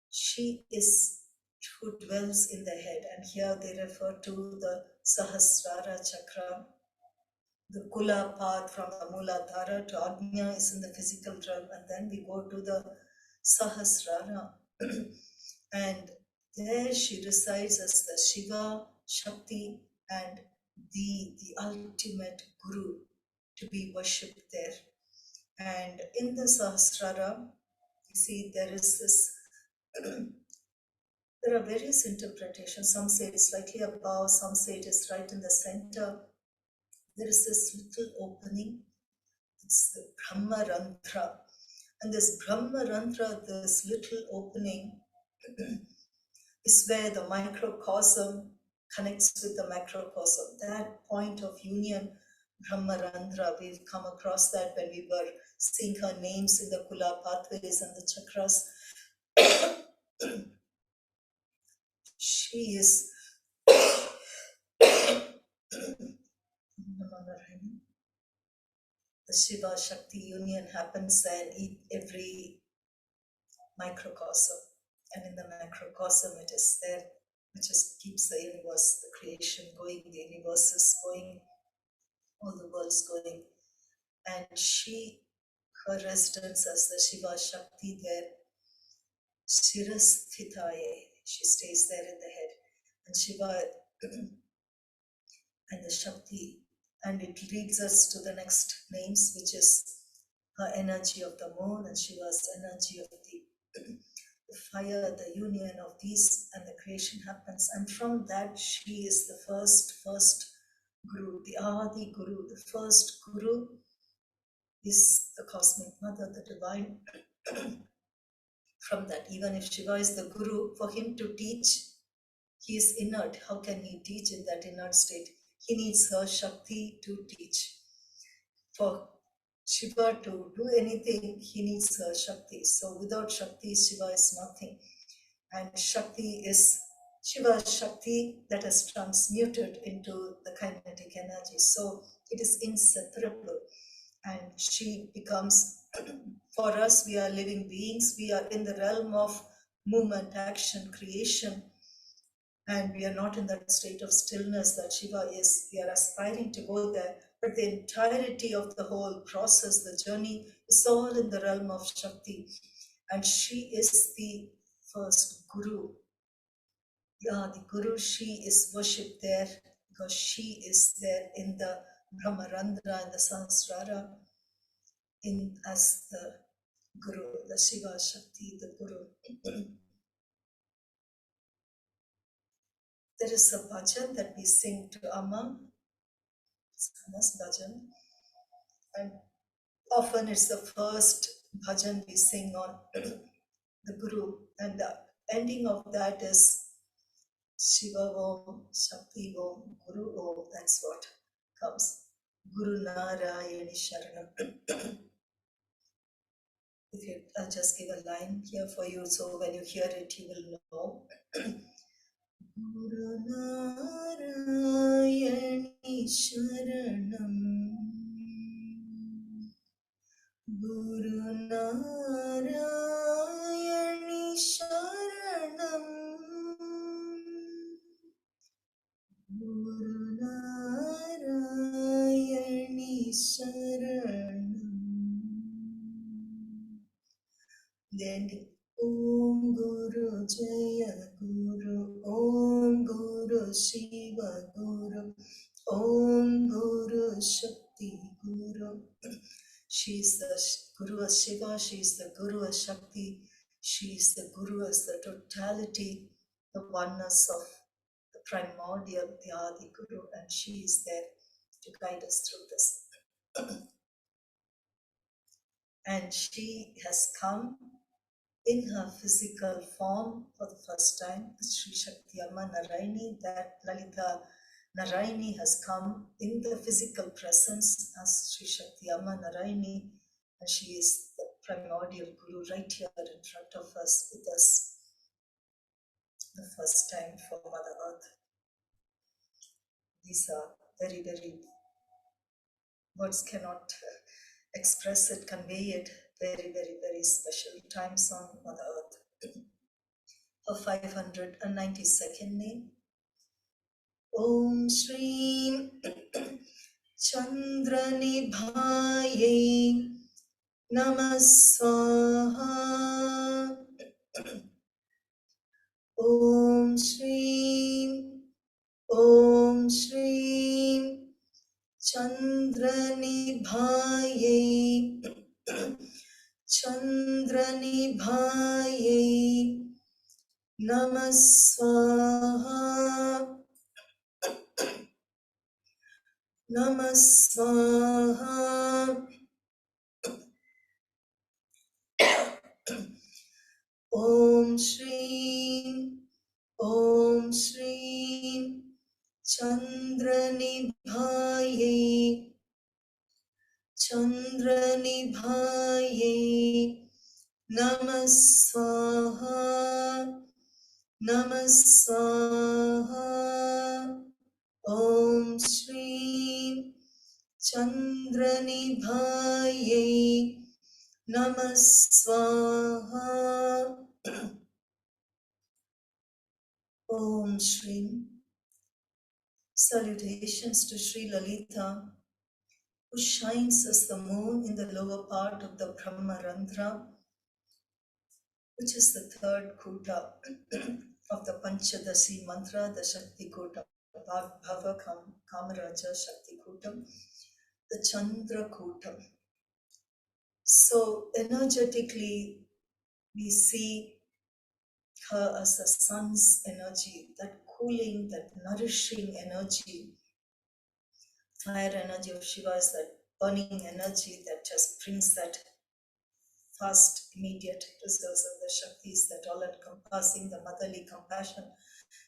She is who dwells in the head, and here they refer to the Sahasrara chakra. The Kula path from the Muladhara to Ajna is in the physical realm, and then we go to the Sahasrara. And there she resides as the Shiva, Shakti, and the ultimate Guru to be worshipped there. And in the Sahasrara, you see there is this, there are various interpretations. Some say it's slightly above, some say it is right in the center. There is this little opening. It's the Brahma-rantra. And this Brahma-rantra, this little opening, is where the microcosm connects with the macrocosm. That point of union, Brahma-rantra, we've come across that when we were seeing her names in the Kula pathways and the chakras. She is the Shiva Shakti union happens in every microcosm, and in the macrocosm it is there, which just keeps the universe, the creation going, the universe is going, all the world's going. And she, her residence as the Shiva Shakti there, Shirasthitayai, she stays there in the head, and Shiva and the Shakti, and it leads us to the next names, which is her energy of the moon and Shiva's energy of the fire, the union of these, and the creation happens. And from that, she is the first Guru, the Adi Guru. The first Guru is the cosmic mother, the divine. From that, even if Shiva is the Guru, for him to teach, he is inert. How can he teach in that inert state? He needs her Shakti to teach. For Shiva to do anything, he needs her Shakti. So without Shakti, Shiva is nothing. And Shakti is Shiva Shakti that is transmuted into the kinetic energy. So it is inseparable. And she becomes, for us, we are living beings, we are in the realm of movement, action, creation, and we are not in that state of stillness that Shiva is. We are aspiring to go there, but the entirety of the whole process, the journey, is all in the realm of Shakti. And she is the first Guru. Yeah, the Guru, she is worshipped there because she is there in the Brahmarandra and the Sahasrara in as the Guru, the Shiva Shakti, the Guru. There is a bhajan that we sing to Amma, Sama's bhajan, and often it's the first bhajan we sing on the Guru, and the ending of that is Shiva Om, Shakti Om, Guru Om, that's what comes. Guru Narayani Sharanam. If you, I'll just give a line here for you, so when you hear it, you will know. Guru Narayani Sharanam, Guru Narayani Sharanam, Guru Narayani Sharanam. Then Om Guru Jaya Guru, Om Guru Shiva Guru, Om Guru Shakti Guru. She is the Guru of Shiva, she is the Guru of Shakti, she is the Guru as the totality, the oneness of the primordial, the Adi Guru, and she is there to guide us through this. And she has come in her physical form for the first time, Sri Shakti Amma Narayani, that Lalitha Narayani has come in the physical presence as Sri Shakti Amma Narayani, and she is the primordial Guru right here in front of us, with us, the first time for Mother Earth. These are very, very, words cannot express it, convey it, very, very, very special times on Mother Earth. Her 592nd name. Om Shreem Chandra Nibhayai namah swaha. Om Shreem Chandra Nibhayai namah swaha. Namah swaha. Om Shreem Chandra Nibhayai namah swaha. Namah swaha. Om Shreem Chandra Nibhayai namah swaha. Om Shreem. Salutations to Sri Lalitha, who shines as the moon in the lower part of the Brahmarandra, which is the third kuta of the Panchadasi mantra, the Sakthi Kūtam, Vāgbhava, Kāmarāja Kūtam, the Chandra Kūtam. So energetically, we see her as the sun's energy, that cooling, that nourishing energy. Fire energy of Shiva is that burning energy that just brings that fast, immediate results of the Shaktis, that all-encompassing, the motherly compassion.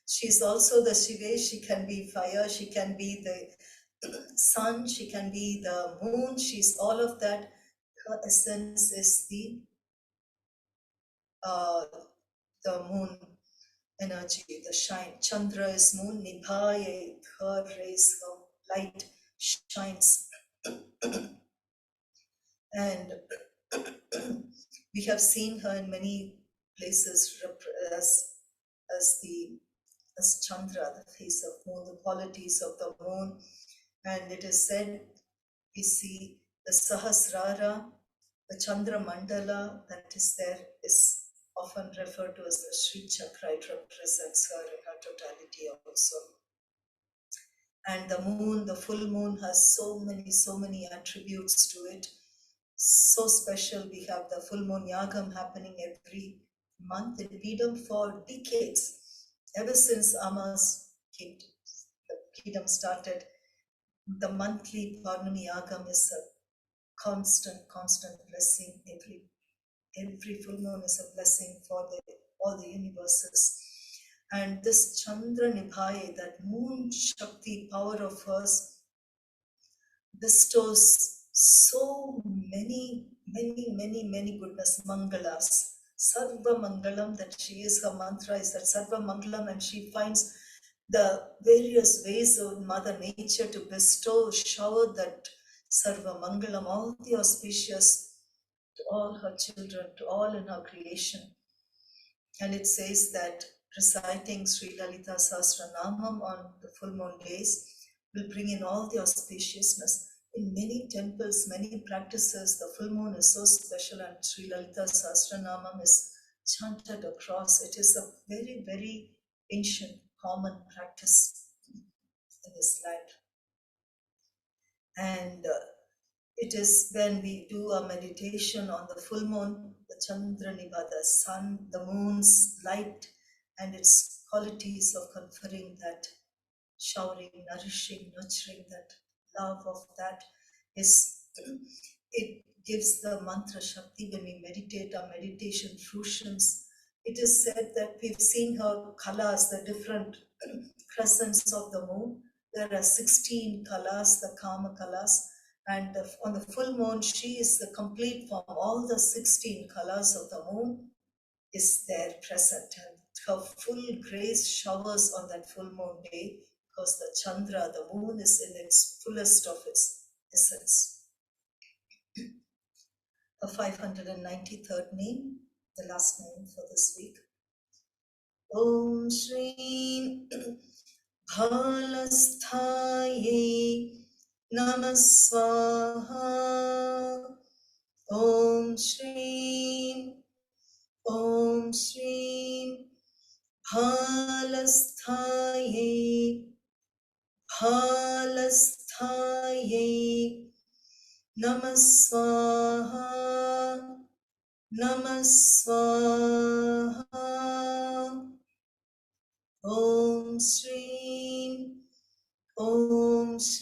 She's also the Shiva, she can be fire, she can be the sun, she can be the moon, she's all of that. Her essence is the moon energy, the shine. Chandra is moon, Nibhaya, her rays, her light shines. And we have seen her in many places as Chandra, the face of moon, the qualities of the moon. And it is said, we see the Sahasrara, the Chandra Mandala that is there is often referred to as the Sri Chakra. It represents her in her totality also. And the moon, the full moon, has so many attributes to it. So special. We have the full moon yagam happening every month in Vedam for decades. Ever since Ama's kingdom, the kingdom started, the monthly Purnami yagam is a constant blessing. Every full moon is a blessing for all the universes. And this Chandra Nibhai, that moon Shakti power of hers, bestows so many goodness, mangalas. Sarva Mangalam, that she is, her mantra is that Sarva Mangalam, and she finds the various ways of Mother Nature to bestow, shower that Sarva Mangalam, all the auspicious to all her children, to all in her creation. And it says that reciting Sri Lalitha Sahasranamam on the full moon days will bring in all the auspiciousness. In many temples, many practices, the full moon is so special, and Sri Lalitha Sahasranamam is chanted across. It is a very ancient, common practice in this land. And it is when we do a meditation on the full moon, the Chandra Nibha, the sun, the moon's light, and its qualities of conferring that showering, nourishing, nurturing, that love of that is, it gives the mantra Shakti. When we meditate, our meditation fruitions. It is said that we've seen her kalas, the different crescents of the moon. There are 16 kalas, the Kama kalas. And on the full moon, she is the complete form. All the 16 colors of the moon is there present. And her full grace showers on that full moon day, because the Chandra, the moon, is in its fullest of its essence. Her 593rd name, the last name for this week. Om Shreem Bhalasthāyai namah swaha. Om Shreem Bhalasthāyai namah swaha. Om Shreem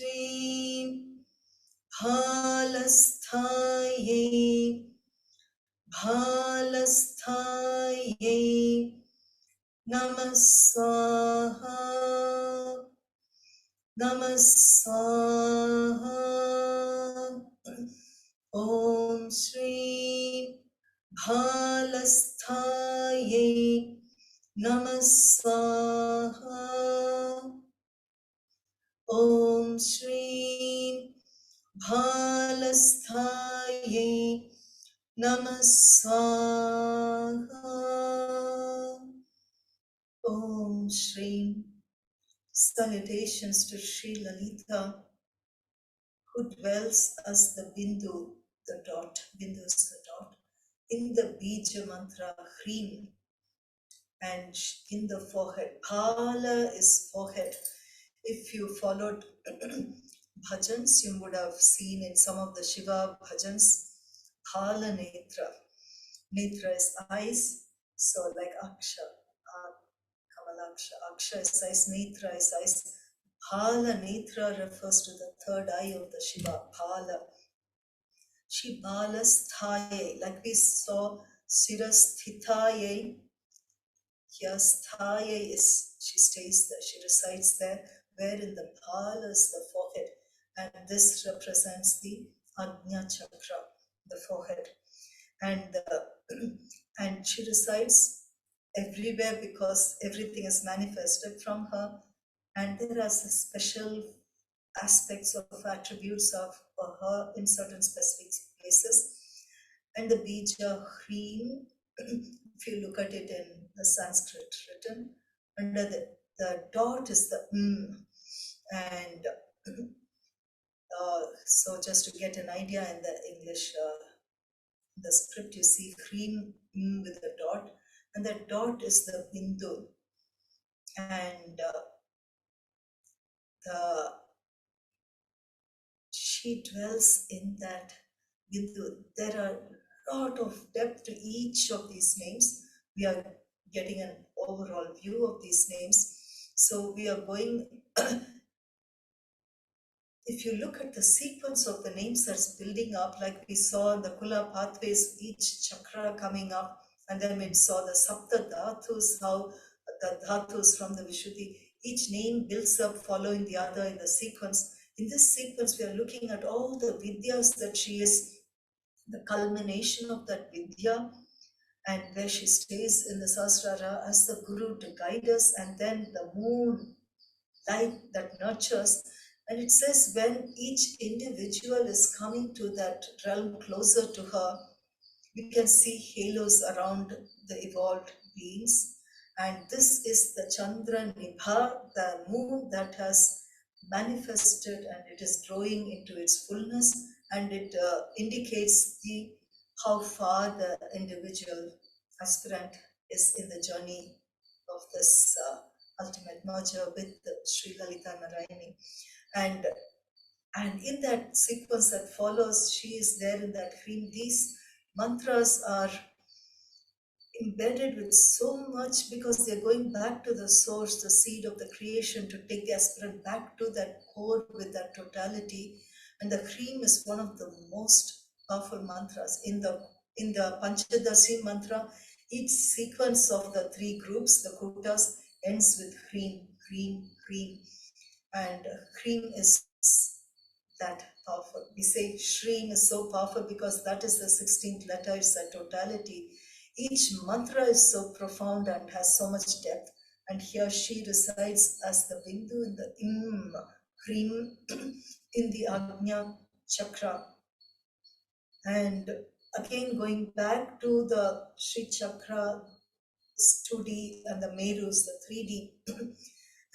Bhalasthāyai namah swaha. Om Shreem Bhalasthāyai namah swaha. Om Shreem Bhalasthāyai namah swaha. Om Shreem. Salutations to Sri Lalitha, who dwells as the Bindu, the dot. Bindu is the dot, in the Bija mantra Śreem, and in the forehead. Phala is forehead. If you followed bhajans, you would have seen in some of the Shiva bhajans, Phala Netra. Netra is eyes, so like Aksha, Kamalaksha. Aksha is eyes, Netra is eyes. Phala Netra refers to the third eye of the Shiva, Phala. She Bhalasthāyai, like we saw Sthūla-Sūkshma-Kāraṇa. Here Sthāyai is, she stays there, she resides there, wherein the Phala is the forehead. And this represents the Ajna Chakra, the forehead. And she resides everywhere because everything is manifested from her. And there are special aspects of attributes of her in certain specific places. And the bija Śreem, if you look at it in the Sanskrit written, under the dot is the and so just to get an idea in the English, the script you see Śreem with the dot, and that dot is the bindu, and she dwells in that bindu. There are a lot of depth to each of these names. We are getting an overall view of these names. So we are going, if you look at the sequence of the names that's building up, like we saw in the Kula pathways, each chakra coming up, and then we saw the Sapta Dhatus, how the Dhatus from the Vishuddhi, each name builds up following the other in the sequence. In this sequence, we are looking at all the Vidyas that she is, the culmination of that Vidya, and where she stays in the Sahasrara as the Guru to guide us, and then the moon light that nurtures. And it says when each individual is coming to that realm closer to her, we can see halos around the evolved beings. And this is the Chandra Nibha, the moon that has manifested, and it is growing into its fullness, and it indicates how far the individual aspirant is in the journey of this ultimate merger with the Sri Lalitha Narayani. And in that sequence that follows, she is there in that Śreem. These mantras are embedded with so much because they're going back to the source, the seed of the creation, to take the aspirant back to that core with that totality. And the Śreem is one of the most powerful mantras. In the Panchadasi mantra, each sequence of the three groups, the kutās, ends with Śreem, Śreem, Śreem. And Śreem is that powerful. We say Śreem is so powerful because that is the 16th letter, it's a totality. Each mantra is so profound and has so much depth. And here she resides as the bindu in the Śreem in the Ajna chakra. And again, going back to the Sri Chakra, 2D, and the Merus, the 3D.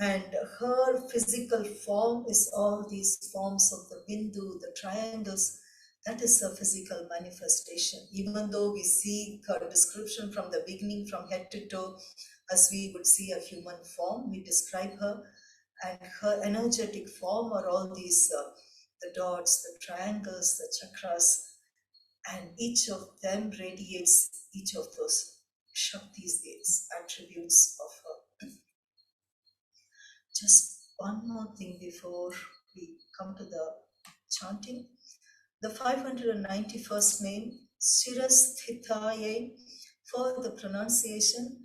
And her physical form is all these forms of the bindu, the triangles. That is a physical manifestation. Even though we see her description from the beginning, from head to toe, as we would see a human form, we describe her, and her energetic form are all these, the dots, the triangles, the chakras, and each of them radiates each of those Shaktis, these attributes of her. Just one more thing before we come to the chanting. The 591st name, Sthūla-Sūkshma-Kāraṇa, for the pronunciation,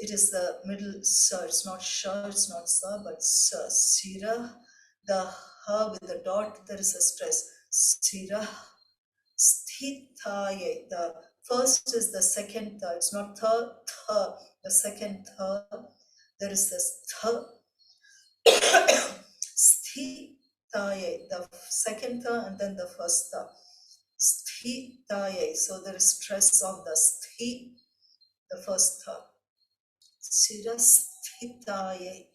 it is the middle sa, it's not sha, it's not sa, but sa, sira, the ha with the dot, there is a stress, sira, Sthūla-Sūkshma-Kāraṇa. The first is the second tha, it's not tha, tha, the second tha, there is this tha, Sthūla-Sūkshma-Kāraṇa, the second tha and then the first tha. Sthūla-Sūkshma-Kāraṇa, so there is stress on the sthi, the first tha. Sthūla-Sūkshma-Kāraṇa.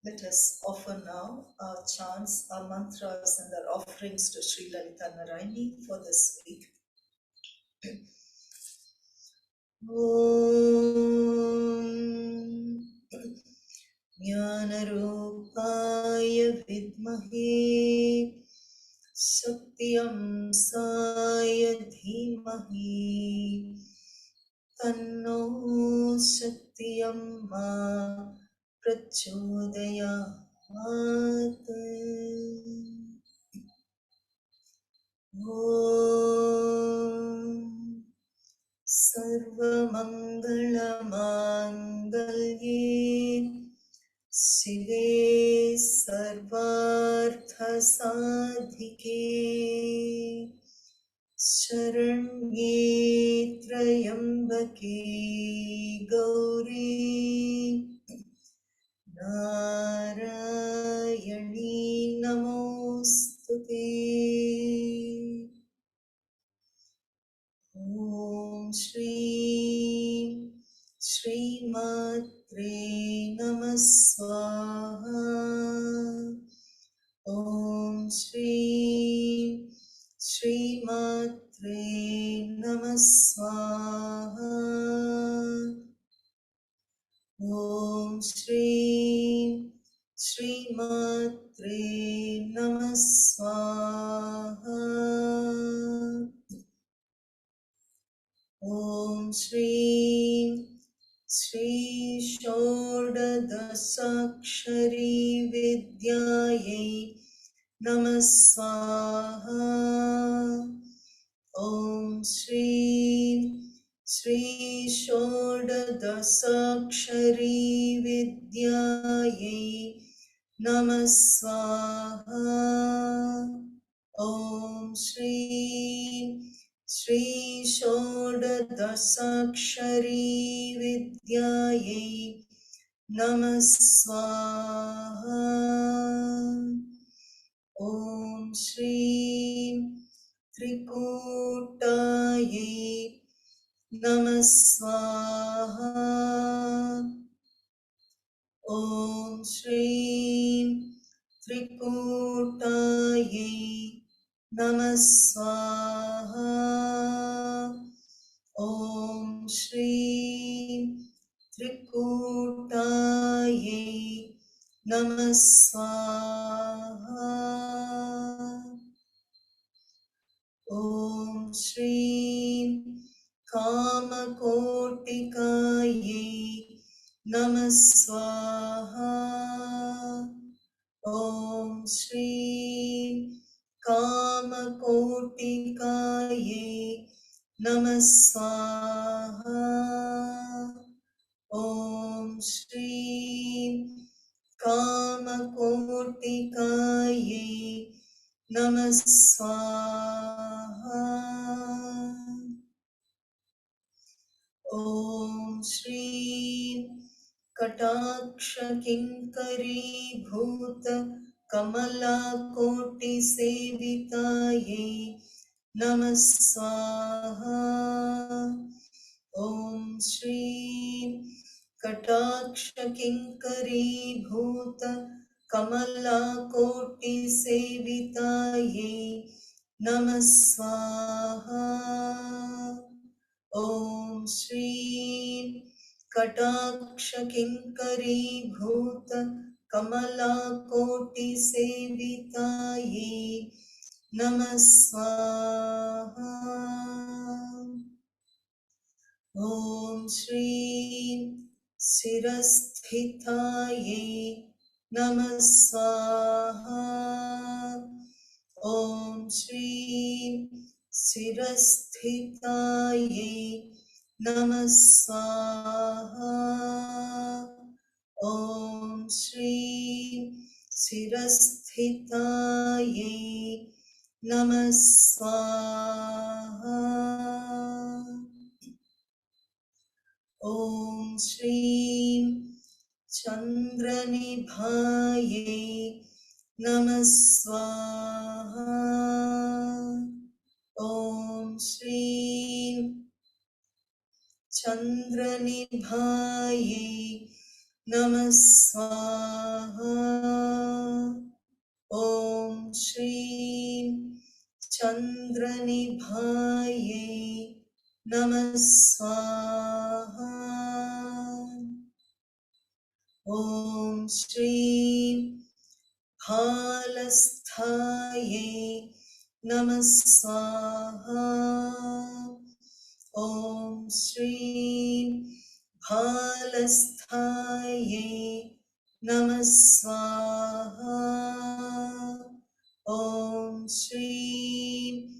Let us offer now our chants, our mantras, and our offerings to Sri Lalitha Narayani for this week. Om Jnana-rūpāya vidmahi Satyamsāya dhīmahi Tanno Satyamma prachodayāt. Om Sarvamangala-mangalye Shive Sarvartha-sadhike Sharanye Trayambake Gauri Narayani Namostute. Shreem Shrimatre Namah Swaha. Om Shreem Shrimatre Namah Swaha. Om Shreem Shrimatre Namah Swaha. Om Shreem Shri ṣōḍaśākṣarī vidyāyai namah swaha. Om Shreem Shri ṣōḍaśākṣarī vidyāyai namah swaha. Om Shreem Shri ṣōḍaśākṣarī vidyāyai namah swaha. Om Shreem trikūṭāyai namah swaha. Om Shreem trikūṭāyai namah swaha. Om Shreem trikūṭāyai namah swaha. Om Shreem Kāmakōtikāyai namah swaha. Om Shreem Kāmakōtikāyai namah swaha. Om Shreem Kāmakōtikāyai namah swaha. Om Shreem Kataksha-Kinkarī-bhūta Kamala-koti-sevitājai namah swaha. Om Shreem Kataksha-Kinkarī-bhūta Kamala-koti-sevitājai namah swaha. Om Shreem Kataksha-Kinkarī-bhūta Kamala-koti-sevitājai namah swaha. Om Shreem Sthira-sthitājai namah swaha. Om Shreem Sthira-sthitājai namah swaha. Om Shreem Sthira-sthitājai namah swaha. Om Shreem Chandranibhājai namah swaha. Om Shreem Chandranibhājai namah swaha. Om Shreem Chandranibhājai namah swaha. Om Shreem Bhālasthājai namah swaha. Om Shreem Bhālasthājai namah swaha. Om Shreem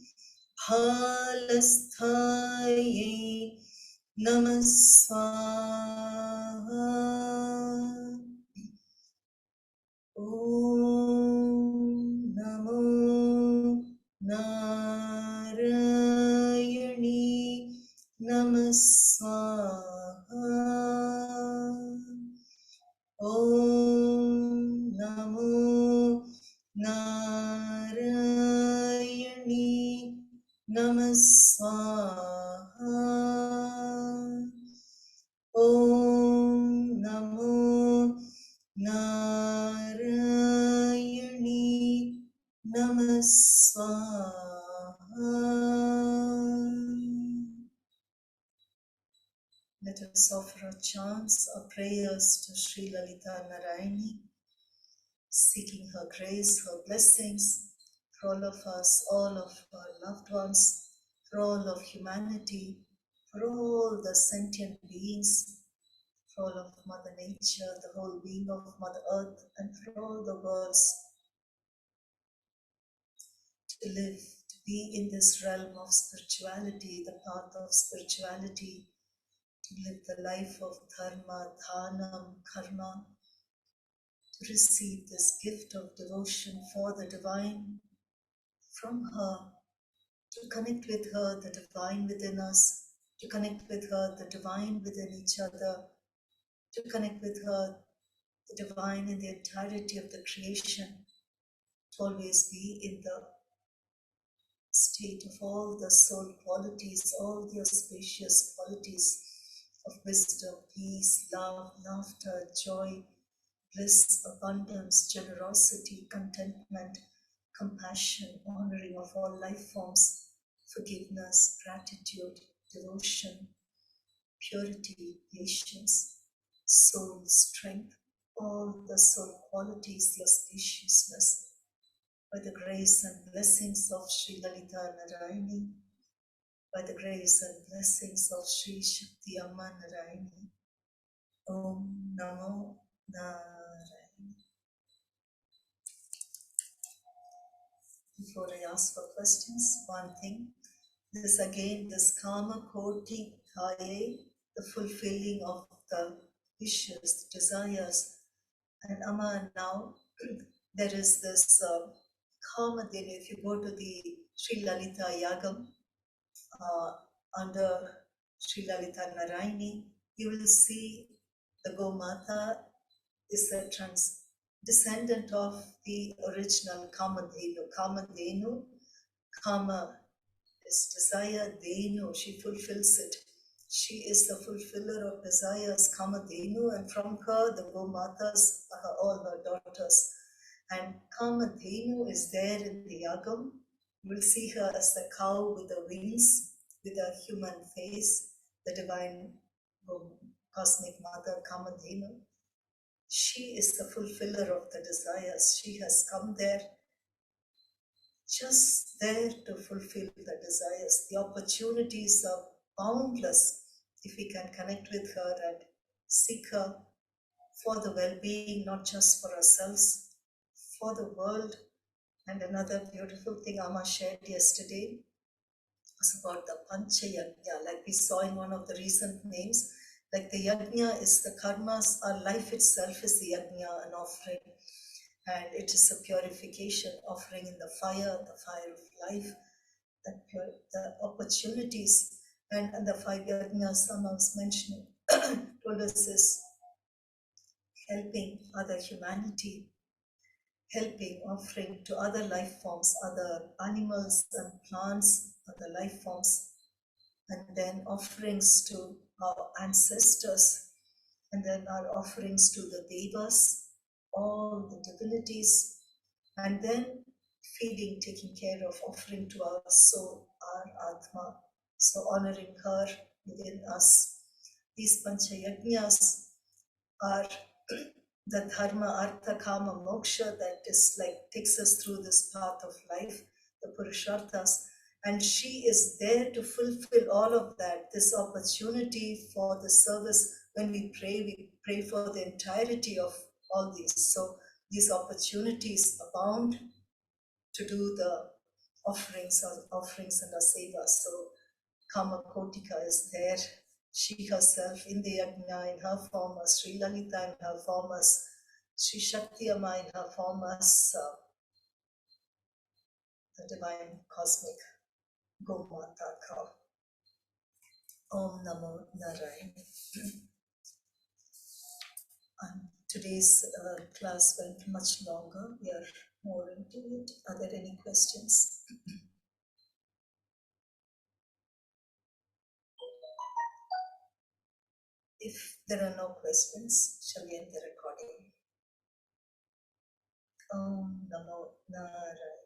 Bhālasthājai namah swaha. Om Namo Narayani namah swaha. Om Namo Narayani namah swaha. namah swaha. Let us offer our chants, our prayers to Sri Lalitha Narayani, seeking her grace, her blessings for all of us, all of our loved ones, for all of humanity, for all the sentient beings, for all of Mother Nature, the whole being of Mother Earth, and for all the worlds to live, to be in this realm of spirituality, the path of spirituality, to live the life of dharma, dhanam, karma, to receive this gift of devotion for the divine from her, to connect with her, the divine within us, to connect with her, the divine within each other, to connect with her, the divine in the entirety of the creation, to always be in the state of all the soul qualities, all the auspicious qualities of wisdom, peace, love, laughter, joy, bliss, abundance, generosity, contentment, compassion, honoring of all life forms, forgiveness, gratitude, devotion, purity, patience, soul strength, all the soul qualities, the auspiciousness, by the grace and blessings of Sri Lalitha Narayani, by the grace and blessings of Sri Shakti Amma Narayani. Om Namo Narayani. Before I ask for questions, one thing. This again, this Kāmarāja, the fulfilling of the wishes, desires. And Amma, now there is this Kāmadeni. If you go to the Sri Lalitha Yagam, under Sri Lalitha Narayani, you will see the Gomata is a descendant of the original Kāmadenu. Kāmadenu, Kama is desire, Denu, she fulfills it. She is the fulfiller of desires, Kāmadenu, and from her the Gomatas are all her daughters. And Kāmadenu is there in the Yagam. You will see her as the cow with the wings, with a human face, the divine cosmic mother, Kāmadenu. She is the fulfiller of the desires. She has come there, just there to fulfill the desires. The opportunities are boundless if we can connect with her and seek her for the well-being, not just for ourselves, for the world. And another beautiful thing Amma shared yesterday was about the Pancha Yajna, like we saw in one of the recent names. Like the Yajna is the karmas, our life itself is the Yajna, an offering. And it is a purification, offering in the fire of life, the opportunities. And the 5 Yajnas Amma was mentioning told us is helping other humanity, helping, offering to other life forms, other animals and plants, other life forms, and then offerings to our ancestors, and then our offerings to the Devas, all the divinities, and then feeding, taking care of, offering to our soul, our Atma, so honoring her within us. These Pancha Yajnas are the dharma, artha, kama, moksha that is like takes us through this path of life, the purusharthas, and she is there to fulfill all of that. This opportunity for the service, when we pray for the entirety of all these. So these opportunities abound to do the offerings and the seva. So Kama Kotika is there. She herself in the Yajna, in her form as Sri Lalitha, in her form as Sri Shakti Amma, in her form as the divine cosmic Gomata cow. Om Namo Narayani. And today's class went much longer. We are more into it. Are there any questions? If there are no questions, shall we end the recording? Om Namo Narayani.